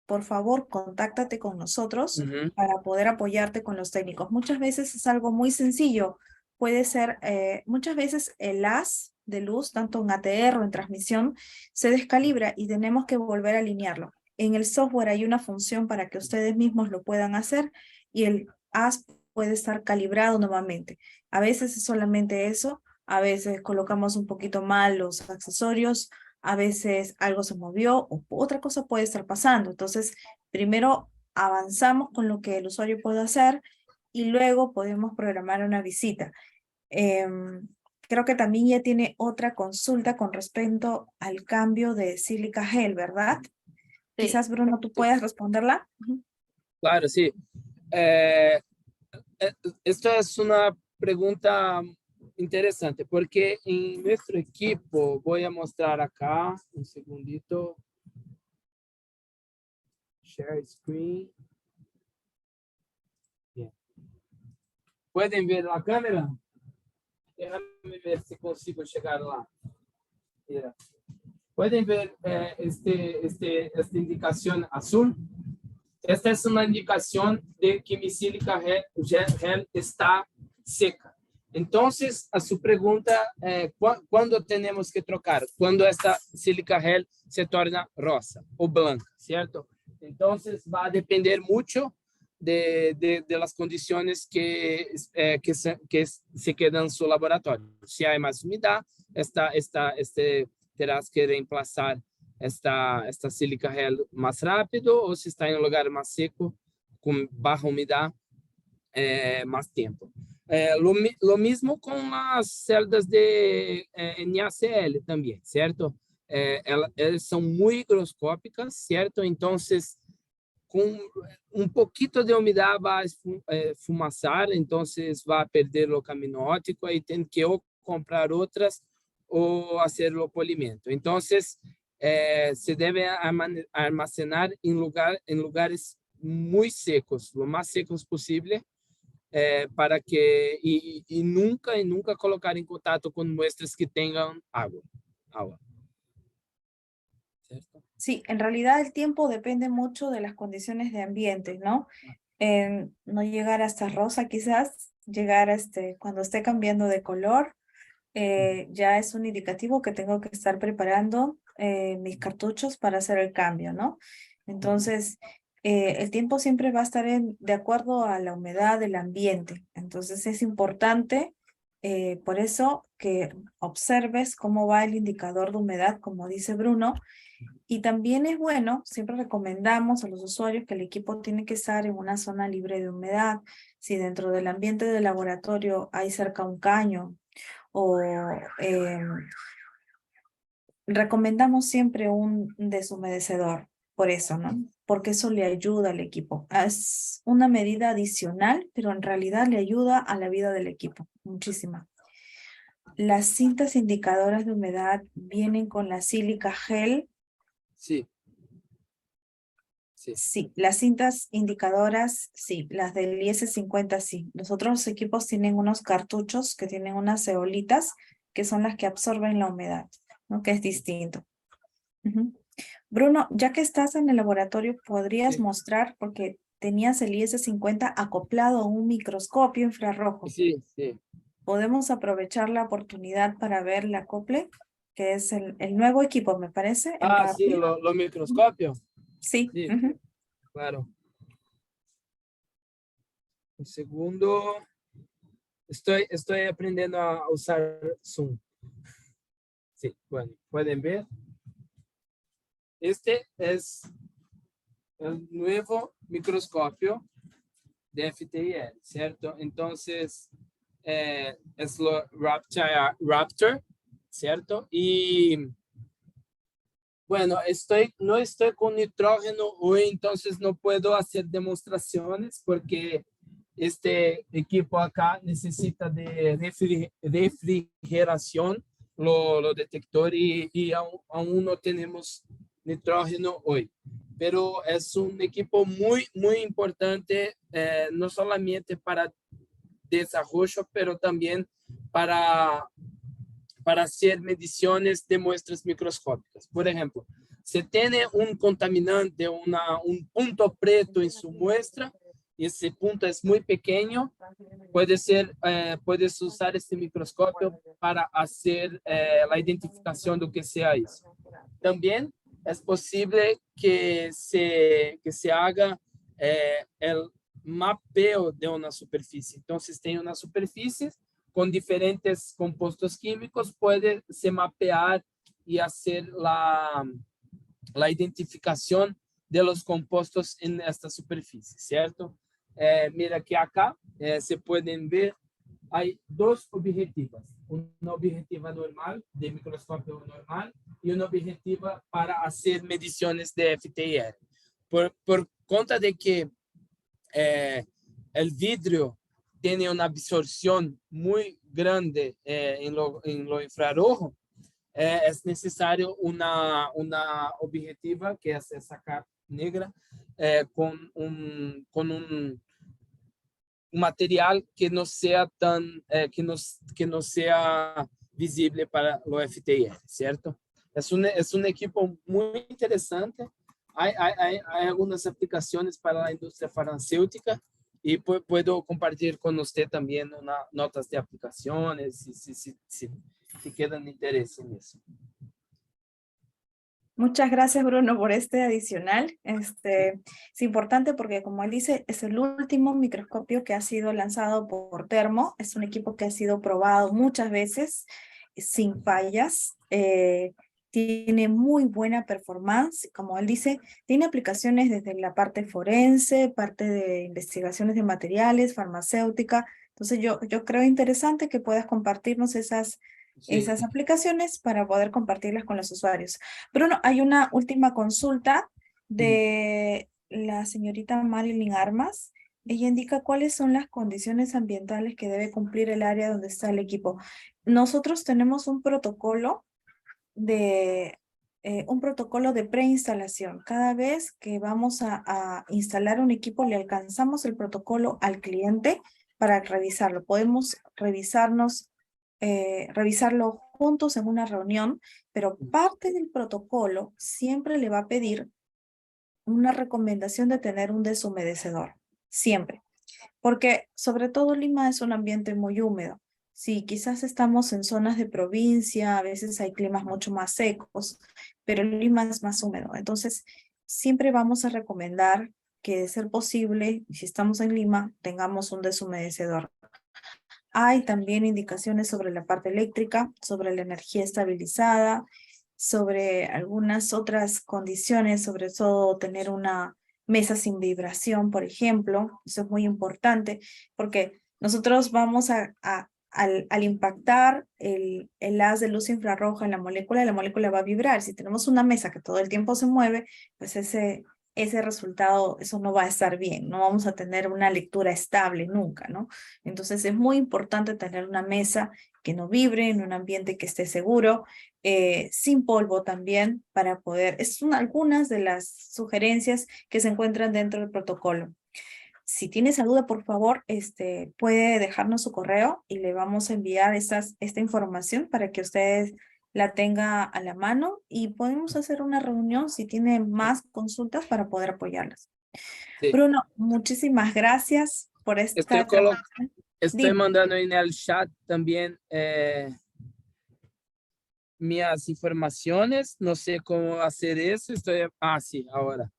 por favor, contáctate con nosotros Ujú. para poder apoyarte con los técnicos. Muchas veces es algo muy sencillo. Puede ser, muchas veces el haz de luz, tanto en ATR o en transmisión, se descalibra y tenemos que volver a alinearlo. En el software hay una función para que ustedes mismos lo puedan hacer y el haz puede estar calibrado nuevamente. A veces es solamente eso, a veces colocamos un poquito mal los accesorios, a veces algo se movió o otra cosa puede estar pasando. Entonces, primero avanzamos con lo que el usuario puede hacer y luego podemos programar una visita. Creo que también ya tiene otra consulta con respecto al cambio de sílica gel, ¿verdad? Sí. Quizás, Bruno, tú puedas responderla. Ujú. Claro, sí. Eh, Esto es una pregunta interesante porque en nuestro equipo, voy a mostrar acá, un segundito. Share screen. Bien. ¿Pueden ver la cámara? Déjame ver si consigo llegar lá. Mira. ¿Pueden ver esta indicación azul? Esta es una indicación de que mi sílica gel está seca. Entonces, a su pregunta, ¿cuándo tenemos que trocar? Cuando esta sílica gel se torna rosa o blanca, ¿cierto? Entonces, va a depender mucho de las condiciones que se quedan en su laboratorio. Si hay más humedad, terás que reemplazar esta sílica gel más rápido, o si está en un lugar más seco, con baja humedad, más tiempo. Lo mismo con las celdas de NaCl también, ¿cierto? Elas são muy higroscópicas, ¿cierto? Entonces, con un poquito de humedad va a esfumazar, entonces va a perder lo camino óptico y tienen que o comprar otras o hacerlo polimento. Entonces, se debe almacenar en lugares muy secos, lo más secos posible, para que y nunca colocar en contacto con muestras que tengan agua. ¿Cierto? Sí, en realidad el tiempo depende mucho de las condiciones de ambiente, ¿no? No llegar hasta rosa, quizás llegar a cuando esté cambiando de color, ya es un indicativo que tengo que estar preparando mis cartuchos para hacer el cambio, ¿no? Entonces, el tiempo siempre va a estar de acuerdo a la humedad del ambiente. Entonces, es importante, por eso, que observes cómo va el indicador de humedad, como dice Bruno. Y también es bueno, siempre recomendamos a los usuarios que el equipo tiene que estar en una zona libre de humedad. Si dentro del ambiente del laboratorio hay cerca un caño, o recomendamos siempre un deshumedecedor, por eso, ¿no? Porque eso le ayuda al equipo. Es una medida adicional, pero en realidad le ayuda a la vida del equipo, muchísima. Las cintas indicadoras de humedad vienen con la sílica gel. Sí. Sí. Sí, las cintas indicadoras, sí, las del IS-50, sí. Los otros equipos tienen unos cartuchos que tienen unas ceolitas que son las que absorben la humedad, ¿no? Que es distinto. Bruno, ya que estás en el laboratorio, ¿podrías Sí. mostrar, porque tenías el IS-50 acoplado a un microscopio infrarrojo. Sí, sí. Podemos aprovechar la oportunidad para ver el acople, que es el nuevo equipo, me parece. El Ah, sí, Rapid. los microscopios. Sí. Sí, Ujú. claro. Un segundo. Estoy aprendiendo a usar Zoom. Sí, bueno, pueden ver. Este es el nuevo microscopio de FTIR, ¿cierto? Entonces, es lo Raptor, ¿cierto? Y bueno, no estoy con nitrógeno hoy, entonces no puedo hacer demostraciones porque este equipo acá necesita de refrigeración, lo detector, y aún no tenemos nitrógeno hoy. Pero es un equipo muy, muy importante, no solamente para desarrollo, pero también para hacer mediciones de muestras microscópicas. Por ejemplo, si tiene un contaminante, un punto preto en su muestra, y ese punto es muy pequeño, puedes usar este microscopio para hacer la identificación de lo que sea eso. También es posible que se haga el mapeo de una superficie. Entonces, tem una superficie con diferentes compuestos químicos, puede se mapear y hacer la identificación de los compuestos en esta superficie, ¿cierto? Mira que acá se pueden ver, hay dos objetivas, una objetiva normal, de microscopio normal, y una objetiva para hacer mediciones de FTIR. Por conta de que el vidrio tiene una absorción muy grande en lo infrarrojo, es necesario una objetiva, que es esa capa negra, con un material que no sea que no sea visible para lo FTIR, ¿cierto? Es un equipo muy interesante. Hay algunas aplicaciones para la industria farmacéutica, y puedo compartir con usted también notas de aplicaciones si quedan interés en eso. Muchas gracias, Bruno, por este adicional. Es importante porque, como él dice, es el último microscopio que ha sido lanzado por Thermo. Es un equipo que ha sido probado muchas veces sin fallas. Tiene muy buena performance. Como él dice, tiene aplicaciones desde la parte forense, parte de investigaciones de materiales, farmacéutica. Entonces, yo creo interesante que puedas compartirnos esas aplicaciones para poder compartirlas con los usuarios. Bruno, hay una última consulta de la señorita Marilyn Armas. Ella indica cuáles son las condiciones ambientales que debe cumplir el área donde está el equipo. Nosotros tenemos un protocolo de preinstalación. Cada vez que vamos a instalar un equipo, le alcanzamos el protocolo al cliente para revisarlo. Podemos revisarlo juntos en una reunión, pero parte del protocolo siempre le va a pedir una recomendación de tener un deshumedecedor, siempre. Porque sobre todo Lima es un ambiente muy húmedo. Sí, quizás estamos en zonas de provincia, a veces hay climas mucho más secos, pero Lima es más húmedo. Entonces, siempre vamos a recomendar que, de ser posible, si estamos en Lima, tengamos un deshumedecedor. Hay también indicaciones sobre la parte eléctrica, sobre la energía estabilizada, sobre algunas otras condiciones, sobre todo tener una mesa sin vibración, por ejemplo. Eso es muy importante porque nosotros vamos al impactar el haz de luz infrarroja en la molécula va a vibrar. Si tenemos una mesa que todo el tiempo se mueve, pues ese resultado, eso no va a estar bien, no vamos a tener una lectura estable nunca, ¿no? Entonces es muy importante tener una mesa que no vibre, en un ambiente que esté seguro, sin polvo también, para poder, son algunas de las sugerencias que se encuentran dentro del protocolo. Si tienes duda, por favor, puede dejarnos su correo y le vamos a enviar esta información para que ustedes la tenga a la mano, y podemos hacer una reunión si tiene más consultas para poder apoyarlas. Sí. Bruno, muchísimas gracias por esta Estoy, colo- transmisión. estoy Dime. mandando en el chat también mis informaciones. No sé cómo hacer eso. Sí, ahora.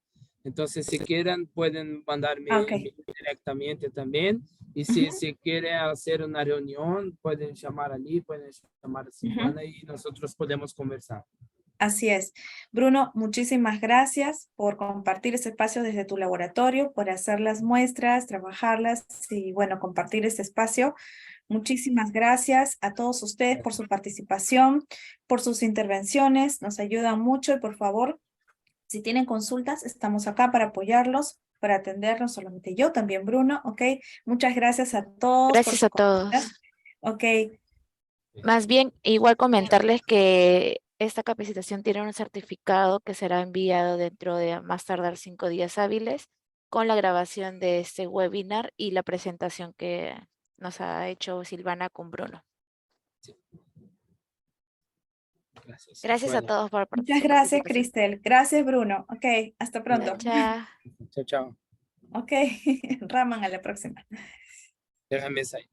Entonces, si quieren, pueden mandarme Ah, ok. directamente también. Y si se quiere hacer una reunión, pueden llamar a mí, pueden llamar a Silvana y nosotros podemos conversar. Así es. Bruno, muchísimas gracias por compartir este espacio desde tu laboratorio, por hacer las muestras, trabajarlas y, bueno, compartir este espacio. Muchísimas gracias a todos ustedes por su participación, por sus intervenciones. Nos ayudan mucho y, por favor, si tienen consultas, estamos acá para apoyarlos, para atendernos, solamente yo, también Bruno, ¿ok? Muchas gracias a todos por Gracias su a comunidad. todos. Ok, Más bien, igual comentarles que esta capacitación tiene un certificado que será enviado dentro de más tardar 5 días hábiles con la grabación de este webinar y la presentación que nos ha hecho Silvana con Bruno. Gracias. Gracias a Bueno, todos por muchas su gracias, participación. Cristel. Gracias, Bruno. Ok, hasta pronto. Chao. chao, chao. Ok, Raman, a la próxima. Déjame salir.